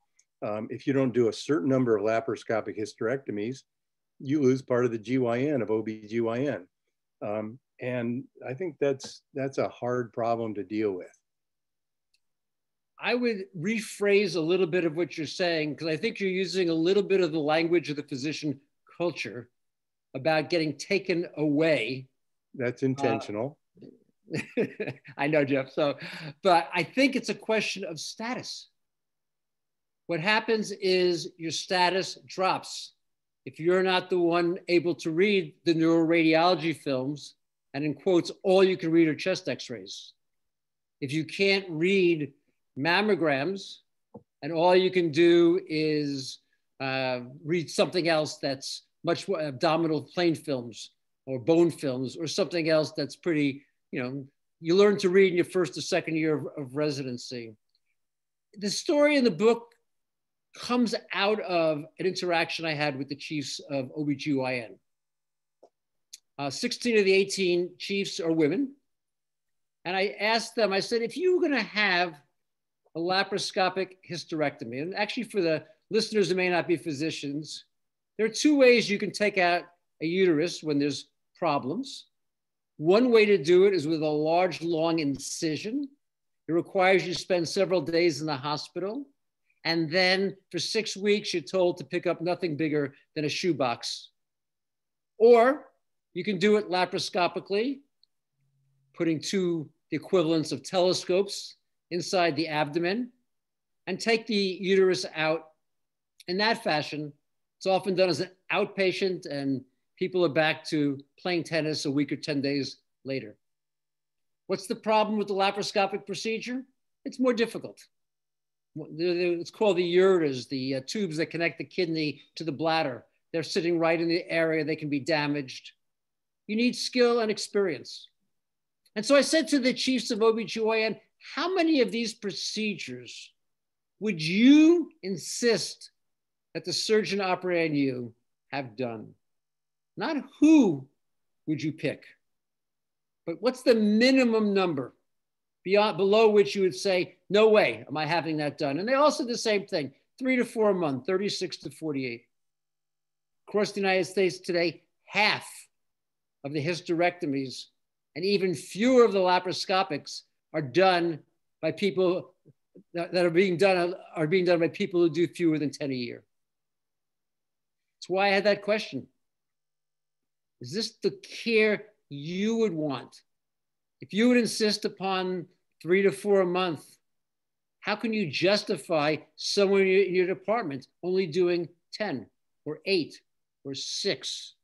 if you don't do a certain number of laparoscopic hysterectomies, you lose part of the GYN of OBGYN. And I think that's a hard problem to deal with. I would rephrase a little bit of what you're saying, because I think you're using a little bit of the language of the physician culture about getting taken away. That's intentional. I know, Jeff. But I think it's a question of status. What happens is your status drops. If you're not the one able to read the neuroradiology films, and in quotes, all you can read are chest x-rays. If you can't read mammograms and all you can do is read something else that's much more abdominal plain films or bone films or something else that's pretty, you learn to read in your first or second year of residency. The story in the book comes out of an interaction I had with the chiefs of OBGYN. 16 of the 18 chiefs are women. And I asked them, I said, if you were going to have a laparoscopic hysterectomy, and actually for the listeners who may not be physicians, there are two ways you can take out a uterus when there's problems. One way to do it is with a large, long incision. It requires you to spend several days in the hospital. And then for 6 weeks, you're told to pick up nothing bigger than a shoebox. Or you can do it laparoscopically, putting the equivalents of telescopes inside the abdomen and take the uterus out. In that fashion, it's often done as an outpatient and people are back to playing tennis a week or 10 days later. What's the problem with the laparoscopic procedure? It's more difficult. It's called the ureters, the tubes that connect the kidney to the bladder. They're sitting right in the area. They can be damaged. You need skill and experience. And so I said to the chiefs of OBGYN, how many of these procedures would you insist that the surgeon operating you have done? Not who would you pick, but what's the minimum number below which you would say, no way am I having that done? And they all said the same thing, 3 to 4 a month, 36 to 48. Across the United States today, half of the hysterectomies and even fewer of the laparoscopics are done by people that are being done by people who do fewer than 10 a year. That's why I had that question. Is this the care you would want? If you would insist upon 3 to 4 a month, how can you justify someone in your department only doing 10 or 8 or 6?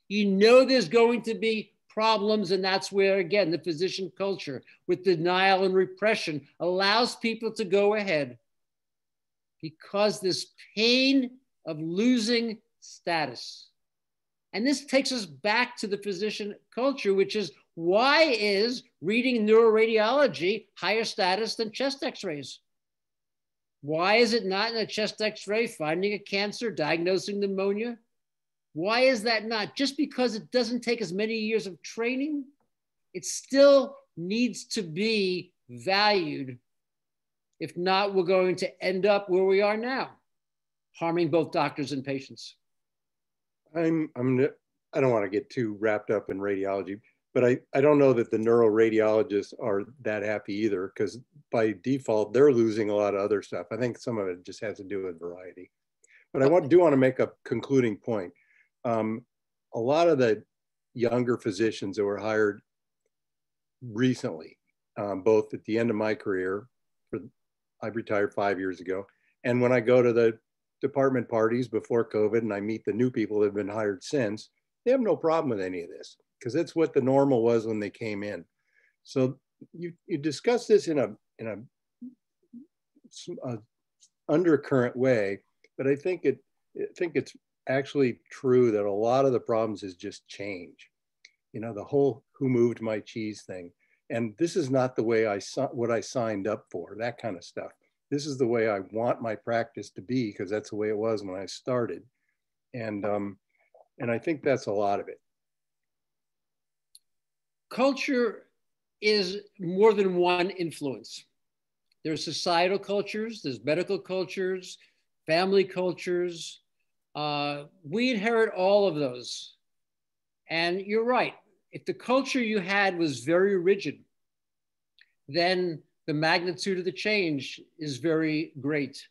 You know there's going to be problems, and that's where, again, the physician culture with denial and repression allows people to go ahead because this pain of losing status And this takes us back to the physician culture, which is, why is reading neuroradiology higher status than chest x-rays? Why is it not in a chest x-ray finding a cancer, diagnosing pneumonia? Why is that not? Just because it doesn't take as many years of training, it still needs to be valued. If not, we're going to end up where we are now, harming both doctors and patients. I don't want to get too wrapped up in radiology, but I don't know that the neuroradiologists are that happy either, because by default, they're losing a lot of other stuff. I think some of it just has to do with variety. But I do want to make a concluding point. A lot of the younger physicians that were hired recently, both at the end of my career, I retired 5 years ago, and when I go to the department parties before COVID and I meet the new people that have been hired since, they have no problem with any of this, because that's what the normal was when they came in. So you discuss this in a undercurrent way, but I think it's actually true that a lot of the problems is just change. You know, the whole "who moved my cheese" thing. And this is not the way what I signed up for, that kind of stuff. This is the way I want my practice to be, because that's the way it was when I started. And I think that's a lot of it. Culture is more than one influence. There's societal cultures, there's medical cultures, family cultures. We inherit all of those. And you're right. If the culture you had was very rigid, then the magnitude of the change is very great.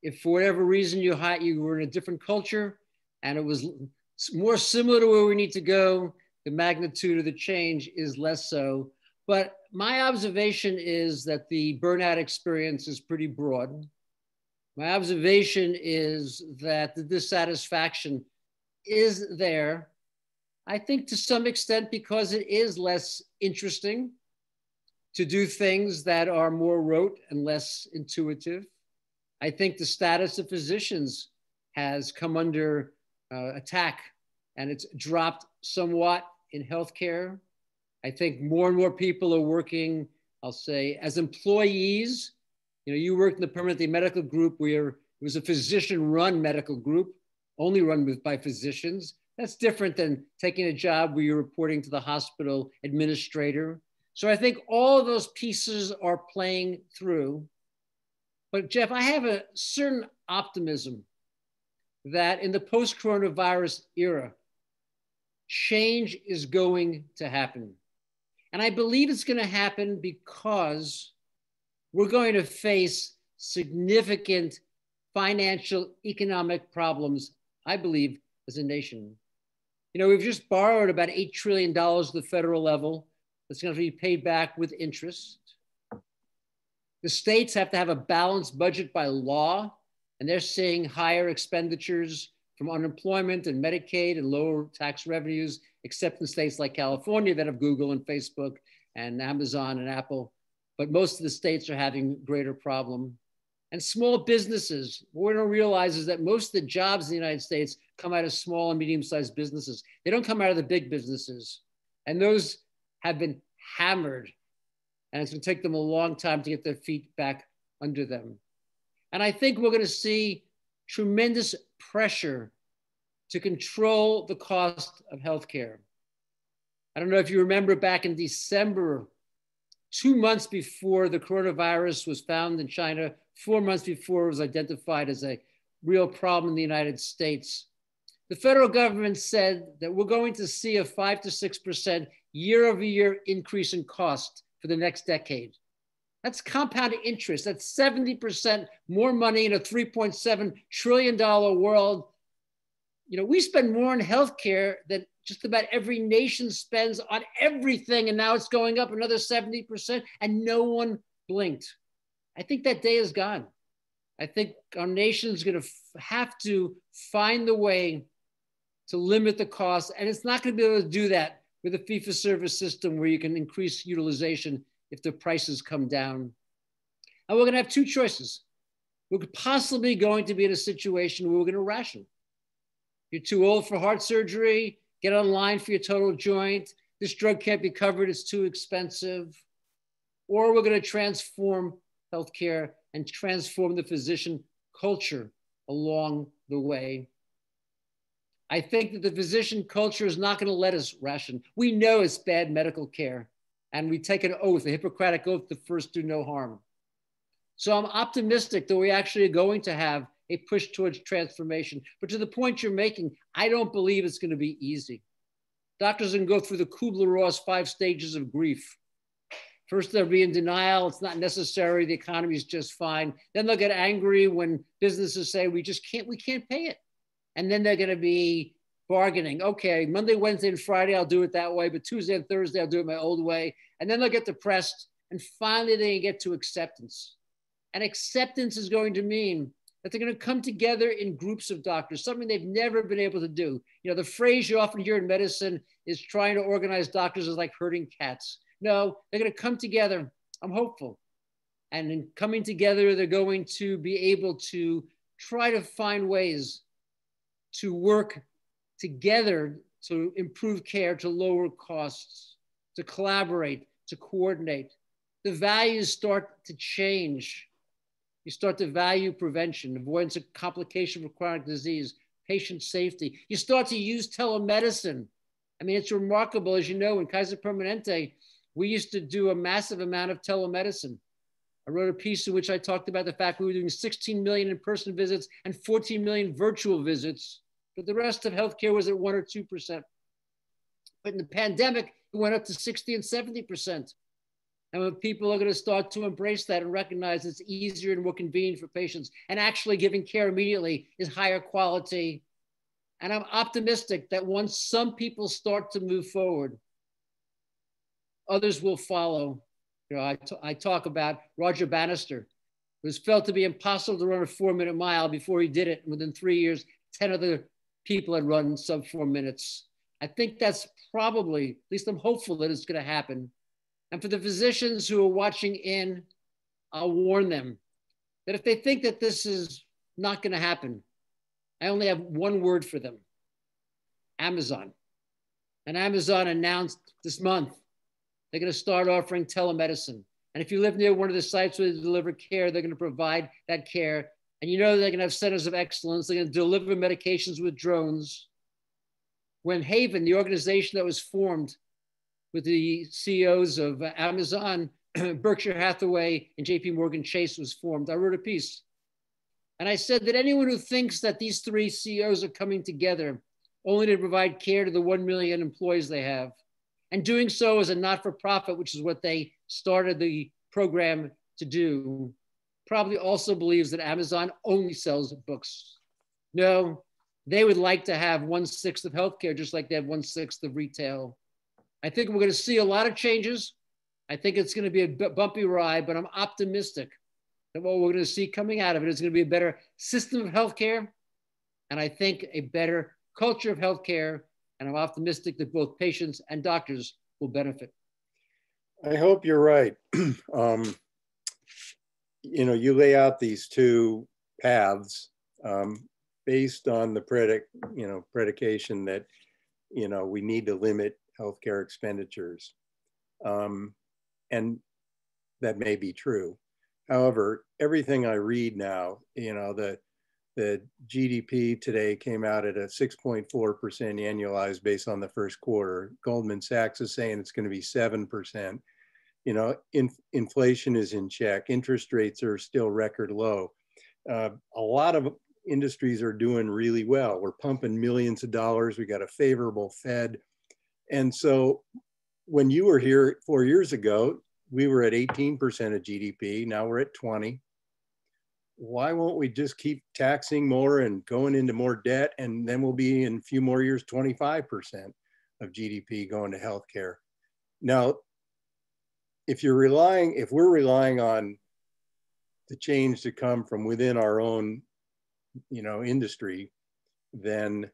If for whatever reason you were in a different culture and it was more similar to where we need to go, the magnitude of the change is less so. But my observation is that the burnout experience is pretty broad. My observation is that the dissatisfaction is there. I think to some extent because it is less interesting to do things that are more rote and less intuitive. I think the status of physicians has come under attack, and it's dropped somewhat in healthcare. I think more and more people are working, I'll say, as employees. You know, you worked in the Permanente Medical Group where it was a physician-run medical group, only run by physicians. That's different than taking a job where you're reporting to the hospital administrator. So I think all of those pieces are playing through. But Jeff, I have a certain optimism that in the post-coronavirus era, change is going to happen. And I believe it's going to happen because we're going to face significant financial, economic problems, I believe, as a nation. You know, we've just borrowed about $8 trillion at the federal level. That's going to be paid back with interest. The states have to have a balanced budget by law, and they're seeing higher expenditures from unemployment and Medicaid and lower tax revenues, except in states like California that have Google and Facebook and Amazon and Apple. But most of the states are having greater problem. And small businesses, what we don't realize is that most of the jobs in the United States come out of small and medium-sized businesses. They don't come out of the big businesses. And those have been hammered. And it's going to take them a long time to get their feet back under them. And I think we're going to see tremendous pressure to control the cost of healthcare. I don't know if you remember back in December, 2 months before the coronavirus was found in China, 4 months before it was identified as a real problem in the United States, the federal government said that we're going to see a 5 to 6% year-over-year increase in cost for the next decade. That's compounded interest. That's 70% more money in a $3.7 trillion world. You know, we spend more on healthcare than just about every nation spends on everything. And now it's going up another 70% and no one blinked. I think that day is gone. I think our nation's going to have to find the way to limit the cost. And it's not going to be able to do that with a fee-for-service system where you can increase utilization if the prices come down. And we're going to have two choices. We're possibly going to be in a situation where we're going to ration, You're too old for heart surgery, get online for your total joint. This drug can't be covered, it's too expensive. Or we're going to transform healthcare and transform the physician culture along the way. I think that the physician culture is not going to let us ration. We know it's bad medical care, and we take an oath, a Hippocratic oath, to first do no harm. So I'm optimistic that we actually are going to have a push towards transformation. But to the point you're making, I don't believe it's going to be easy. Doctors can go through the Kubler-Ross 5 stages of grief. First, they'll be in denial. It's not necessary. The economy is just fine. Then they'll get angry when businesses say, we can't pay it. And then they're going to be bargaining. Okay, Monday, Wednesday, and Friday, I'll do it that way. But Tuesday and Thursday, I'll do it my old way. And then they'll get depressed. And finally, they get to acceptance. And acceptance is going to mean that they're going to come together in groups of doctors, something they've never been able to do. You know, the phrase you often hear in medicine is trying to organize doctors is like herding cats. No, they're going to come together. I'm hopeful. And in coming together, they're going to be able to try to find ways to work together to improve care, to lower costs, to collaborate, to coordinate. The values start to change. You start to value prevention, avoidance of complication for chronic disease, patient safety. You start to use telemedicine. I mean, it's remarkable, as you know, in Kaiser Permanente, we used to do a massive amount of telemedicine. I wrote a piece in which I talked about the fact we were doing 16 million in-person visits and 14 million virtual visits, but the rest of healthcare was at 1 or 2%. But in the pandemic, it went up to 60 and 70%. And when people are going to start to embrace that and recognize it's easier and more convenient for patients and actually giving care immediately is higher quality. And I'm optimistic that once some people start to move forward, others will follow. You know, I talk about Roger Bannister. It was felt to be impossible to run a 4-minute mile before he did it. And within 3 years, 10 other people had run sub 4 minutes. I think that's probably, at least I'm hopeful that it's going to happen. And for the physicians who are watching in, I'll warn them that if they think that this is not going to happen, I only have one word for them: Amazon. And Amazon announced this month they're going to start offering telemedicine. And if you live near one of the sites where they deliver care, they're going to provide that care. And you know they're going to have centers of excellence. They're going to deliver medications with drones. When Haven, the organization that was formed with the CEOs of Amazon, Berkshire Hathaway, and JP Morgan Chase was formed, I wrote a piece. And I said that anyone who thinks that these 3 CEOs are coming together only to provide care to the 1 million employees they have, and doing so as a not-for-profit, which is what they started the program to do, probably also believes that Amazon only sells books. No, they would like to have 1/6 of healthcare, just like they have 1/6 of retail. I think we're going to see a lot of changes. I think it's going to be a bumpy ride, but I'm optimistic that what we're going to see coming out of it is going to be a better system of healthcare, and I think a better culture of healthcare, and I'm optimistic that both patients and doctors will benefit. I hope you're right. You know, you lay out these 2 paths based on the predication that, you know, we need to limit healthcare expenditures. And that may be true. However, everything I read now, you know, the GDP today came out at a 6.4% annualized based on the first quarter. Goldman Sachs is saying it's going to be 7%. You know, inflation is in check. Interest rates are still record low. A lot of industries are doing really well. We're pumping millions of dollars. We got a favorable Fed. And so when you were here 4 years ago, we were at 18% of GDP. Now we're at 20. Why won't we just keep taxing more and going into more debt? And then we'll be in a few more years, 25% of GDP going to healthcare. Now, if we're relying on the change to come from within our own, you know, industry, then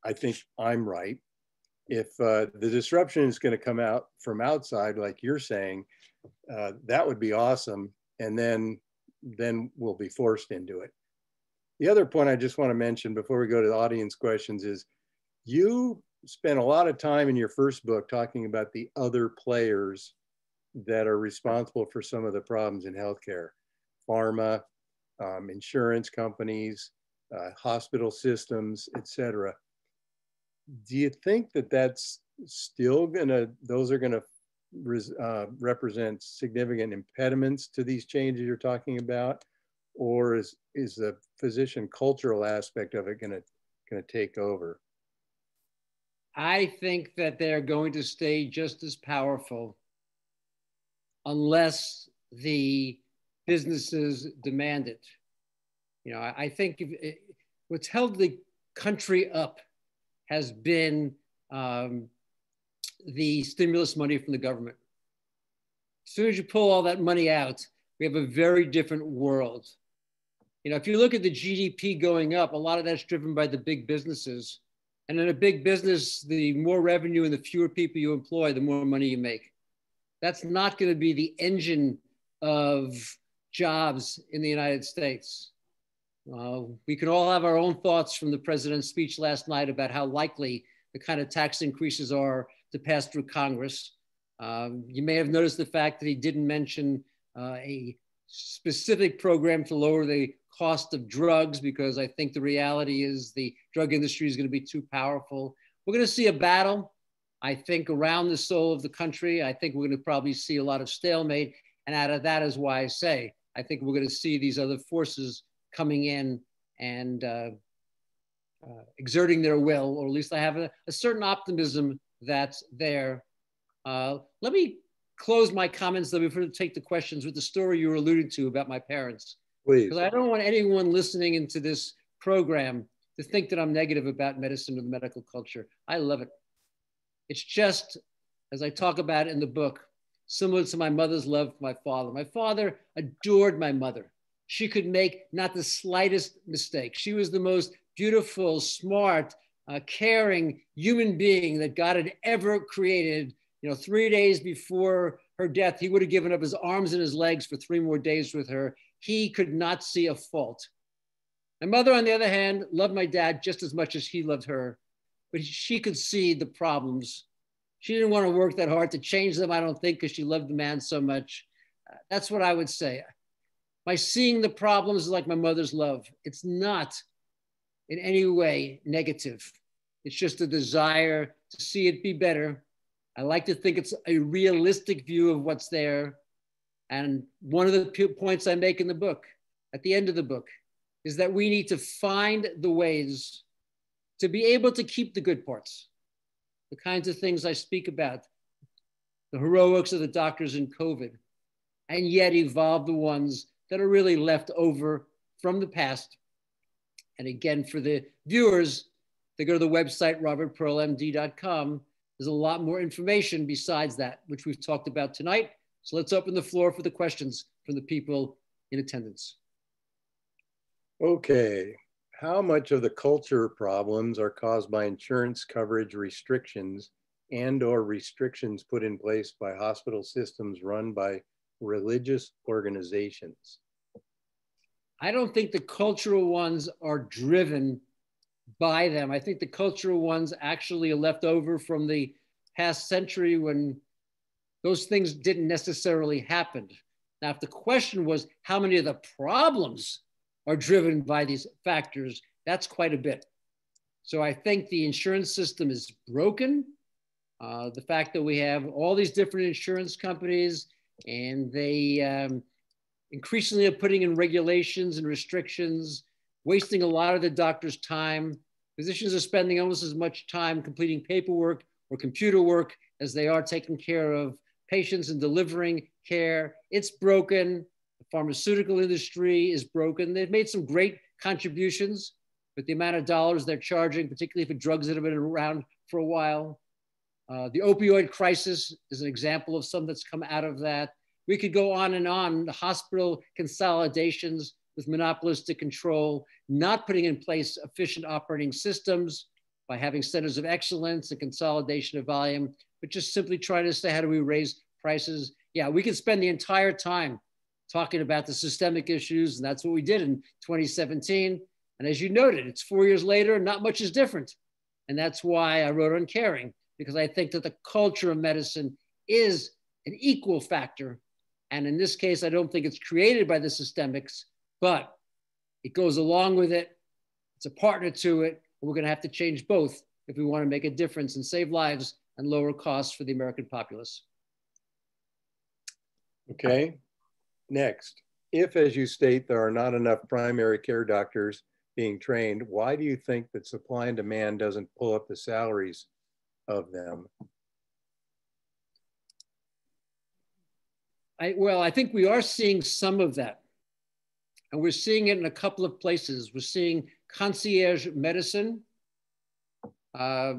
I think I'm right. If the disruption is going to come out from outside, like you're saying, that would be awesome. And then we'll be forced into it. The other point I just want to mention before we go to the audience questions is you spent a lot of time in your first book talking about the other players that are responsible for some of the problems in healthcare: pharma, insurance companies, hospital systems, et cetera. Do you think that that's still those are gonna represent significant impediments to these changes you're talking about? Or is the physician cultural aspect of it gonna take over? I think that they're going to stay just as powerful unless the businesses demand it. You know, I think what's held the country up has been the stimulus money from the government. As soon as you pull all that money out, we have a very different world. You know, if you look at the GDP going up, a lot of that's driven by the big businesses. And in a big business, the more revenue and the fewer people you employ, the more money you make. That's not going to be the engine of jobs in the United States. We can all have our own thoughts from the president's speech last night about how likely the kind of tax increases are to pass through Congress. You may have noticed the fact that he didn't mention a specific program to lower the cost of drugs, because I think the reality is the drug industry is going to be too powerful. We're going to see a battle, I think, around the soul of the country. I think we're going to probably see a lot of stalemate. And out of that is why I say, I think we're going to see these other forces coming in and exerting their will, or at least I have a certain optimism that's there. Let me close my comments though before we take the questions with the story you were alluding to about my parents. Please. Because I don't want anyone listening into this program to think that I'm negative about medicine or the medical culture. I love it. It's just, as I talk about in the book, similar to my mother's love for my father. My father adored my mother. She could make not the slightest mistake. She was the most beautiful, smart, caring human being that God had ever created. You know, 3 days before her death, he would have given up his arms and his legs for 3 more days with her. He could not see a fault. My mother, on the other hand, loved my dad just as much as he loved her, but she could see the problems. She didn't want to work that hard to change them, I don't think, because she loved the man so much. That's what I would say. My seeing the problems is like my mother's love. It's not in any way negative. It's just a desire to see it be better. I like to think it's a realistic view of what's there. And one of the points I make in the book, at the end of the book, is that we need to find the ways to be able to keep the good parts, the kinds of things I speak about, the heroics of the doctors in COVID, and yet evolve the ones that are really left over from the past. And again, for the viewers, they go to the website, robertpearlmd.com. There's a lot more information besides that, which we've talked about tonight. So let's open the floor for the questions from the people in attendance. Okay. How much of the culture problems are caused by insurance coverage restrictions and/or restrictions put in place by hospital systems run by religious organizations? I don't think the cultural ones are driven by them. I think the cultural ones actually are left over from the past century when those things didn't necessarily happen. Now, if the question was how many of the problems are driven by these factors, that's quite a bit. So I think the insurance system is broken. The fact that we have all these different insurance companies and they increasingly are putting in regulations and restrictions, wasting a lot of the doctor's time. Physicians are spending almost as much time completing paperwork or computer work as they are taking care of patients and delivering care. It's broken. The pharmaceutical industry is broken. They've made some great contributions, but the amount of dollars they're charging, particularly for drugs that have been around for a while. The opioid crisis is an example of some that's come out of that. We could go on and on. The hospital consolidations with monopolistic control, not putting in place efficient operating systems by having centers of excellence and consolidation of volume, but just simply trying to say, how do we raise prices? Yeah, we could spend the entire time talking about the systemic issues, and that's what we did in 2017. And as you noted, it's 4 years later, not much is different. And that's why I wrote Uncaring, because I think that the culture of medicine is an equal factor. And in this case, I don't think it's created by the systemics, but it goes along with it. It's a partner to it. And we're going to have to change both if we want to make a difference and save lives and lower costs for the American populace. Okay, next. If, as you state, there are not enough primary care doctors being trained, why do you think that supply and demand doesn't pull up the salaries of them? I think we are seeing some of that. And we're seeing it in a couple of places. We're seeing concierge medicine. I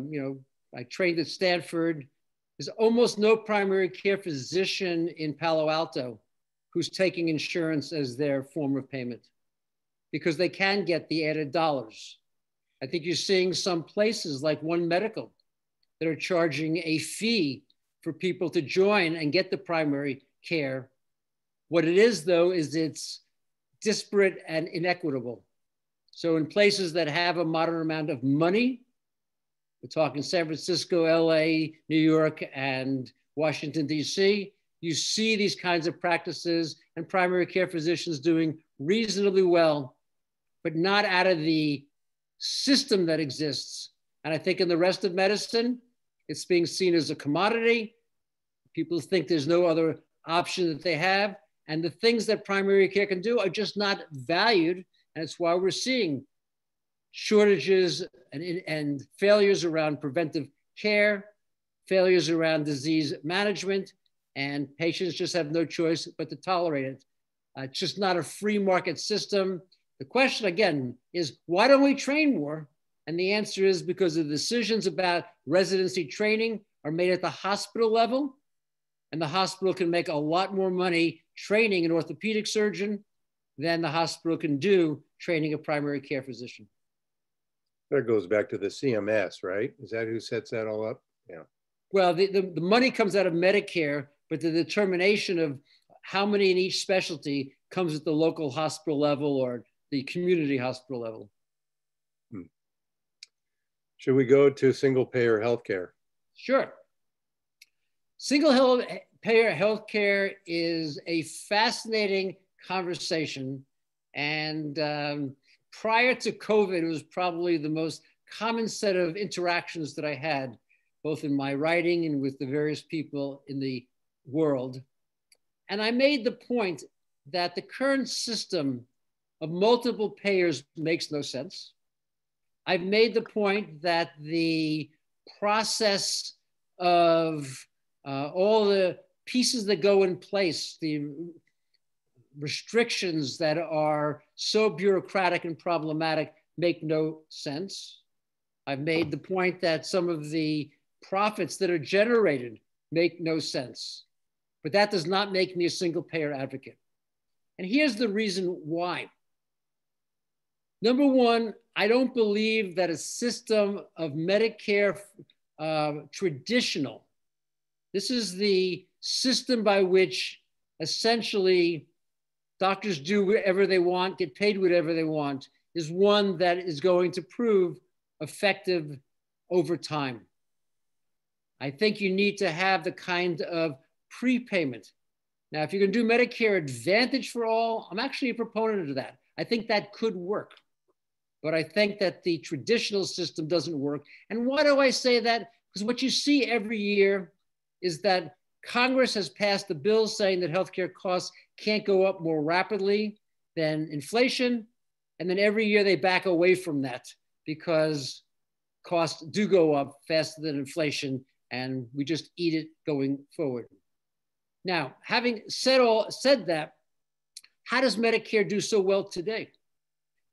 trained at Stanford. There's almost no primary care physician in Palo Alto who's taking insurance as their form of payment because they can get the added dollars. I think you're seeing some places like One Medical that are charging a fee for people to join and get the primary care. What it is, though, is it's disparate and inequitable. So in places that have a moderate amount of money, we're talking San Francisco, LA, New York, and Washington, DC, you see these kinds of practices and primary care physicians doing reasonably well, but not out of the system that exists. And I think in the rest of medicine, it's being seen as a commodity. People think there's no other option that they have. And the things that primary care can do are just not valued. And it's why we're seeing shortages and failures around preventive care, failures around disease management, and patients just have no choice but to tolerate it. It's just not a free market system. The question, again, is why don't we train more? And the answer is because the decisions about residency training are made at the hospital level, and the hospital can make a lot more money training an orthopedic surgeon than the hospital can do training a primary care physician. That goes back to the CMS, right? Is that who sets that all up? Yeah. Well, the money comes out of Medicare, but the determination of how many in each specialty comes at the local hospital level or the community hospital level. Should we go to single payer healthcare? Sure. Single payer healthcare is a fascinating conversation. And prior to COVID, it was probably the most common set of interactions that I had, both in my writing and with the various people in the world. And I made the point that the current system of multiple payers makes no sense. I've made the point that the process of all the pieces that go in place, the restrictions that are so bureaucratic and problematic make no sense. I've made the point that some of the profits that are generated make no sense, but that does not make me a single payer advocate. And here's the reason why. Number one, I don't believe that a system of Medicare traditional, this is the system by which essentially doctors do whatever they want, get paid whatever they want, is one that is going to prove effective over time. I think you need to have the kind of prepayment. Now, if you're going to do Medicare Advantage for all, I'm actually a proponent of that. I think that could work. But I think that the traditional system doesn't work. And why do I say that? Because what you see every year is that Congress has passed a bill saying that healthcare costs can't go up more rapidly than inflation. And then every year they back away from that because costs do go up faster than inflation, and we just eat it going forward. Now, having said that, how does Medicare do so well today?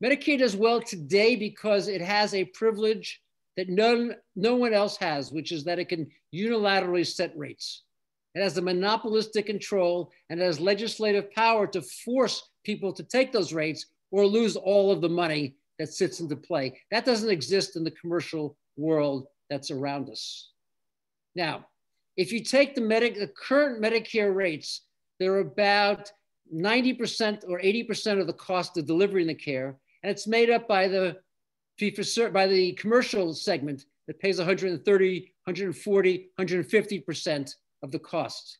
Medicare does well today because it has a privilege that no one else has, which is that it can unilaterally set rates. It has the monopolistic control and it has legislative power to force people to take those rates or lose all of the money that sits into play. That doesn't exist in the commercial world that's around us. Now, if you take the current Medicare rates, they're about 90% or 80% of the cost of delivering the care. And it's made up by the by the commercial segment that pays 130, 140, 150% of the cost.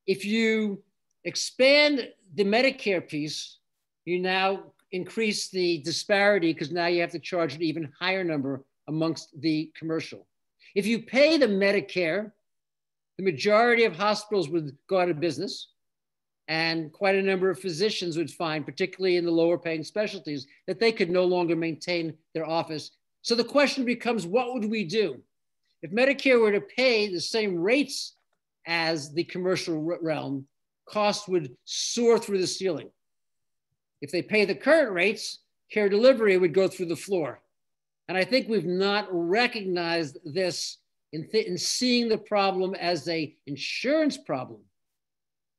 If you expand the Medicare piece, you now increase the disparity because now you have to charge an even higher number amongst the commercial. If you pay the Medicare, the majority of hospitals would go out of business, and quite a number of physicians would find, particularly in the lower paying specialties, that they could no longer maintain their office. So the question becomes, what would we do? If Medicare were to pay the same rates as the commercial realm, costs would soar through the ceiling. If they pay the current rates, care delivery would go through the floor. And I think we've not recognized this in seeing the problem as an insurance problem.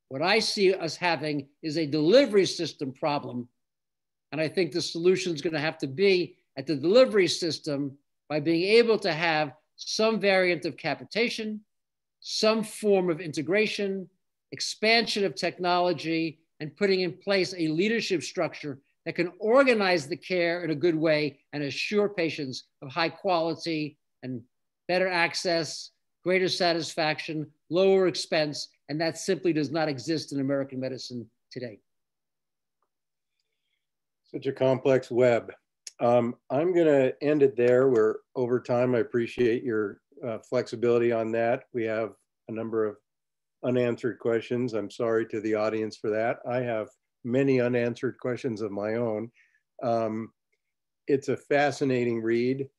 What I see us having is a delivery system problem. And I think the solution is going to have to be at the delivery system by being able to have some variant of capitation, some form of integration, expansion of technology, and putting in place a leadership structure that can organize the care in a good way and assure patients of high quality and better access, greater satisfaction, lower expense, and that simply does not exist in American medicine today. Such a complex web. I'm going to end it there. We're over time. I appreciate your flexibility on that. We have a number of unanswered questions. I'm sorry to the audience for that. I have many unanswered questions of my own. It's a fascinating read.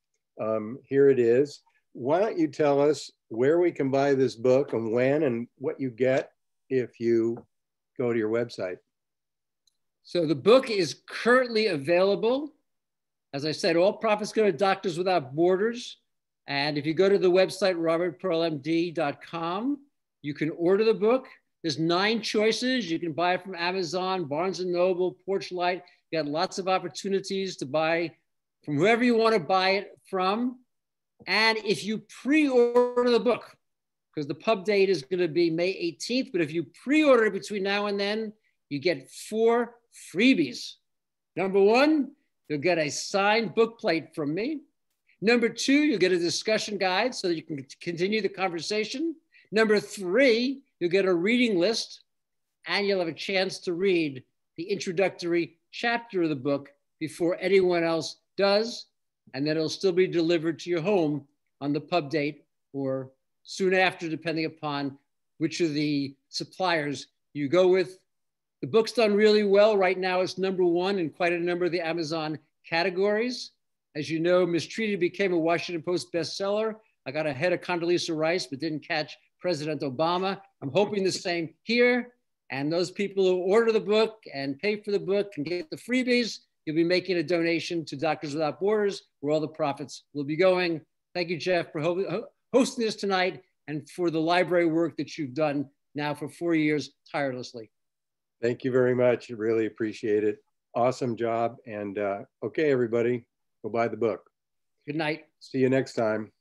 Here it is. Why don't you tell us where we can buy this book and when and what you get if you go to your website? So the book is currently available. As I said, all profits go to Doctors Without Borders. And if you go to the website, robertpearlmd.com, you can order the book. There's 9 choices. You can buy it from Amazon, Barnes & Noble, Porchlight. You got lots of opportunities to buy from whoever you want to buy it from. And if you pre-order the book, because the pub date is going to be May 18th, but if you pre-order it between now and then, you get 4 freebies. Number 1, you'll get a signed book plate from me. Number 2, you'll get a discussion guide so that you can continue the conversation. Number 3, you'll get a reading list and you'll have a chance to read the introductory chapter of the book before anyone else does. And then it'll still be delivered to your home on the pub date or soon after, depending upon which of the suppliers you go with. The book's done really well. Right now, it's number 1 in quite a number of the Amazon categories. As you know, Mistreated became a Washington Post bestseller. I got ahead of Condoleezza Rice, but didn't catch President Obama. I'm hoping the same here. And those people who order the book and pay for the book and get the freebies, you'll be making a donation to Doctors Without Borders, where all the profits will be going. Thank you, Jeff, for hosting this tonight and for the library work that you've done now for 4 years tirelessly. Thank you very much. I really appreciate it. Awesome job. And okay, everybody, go buy the book. Good night. See you next time.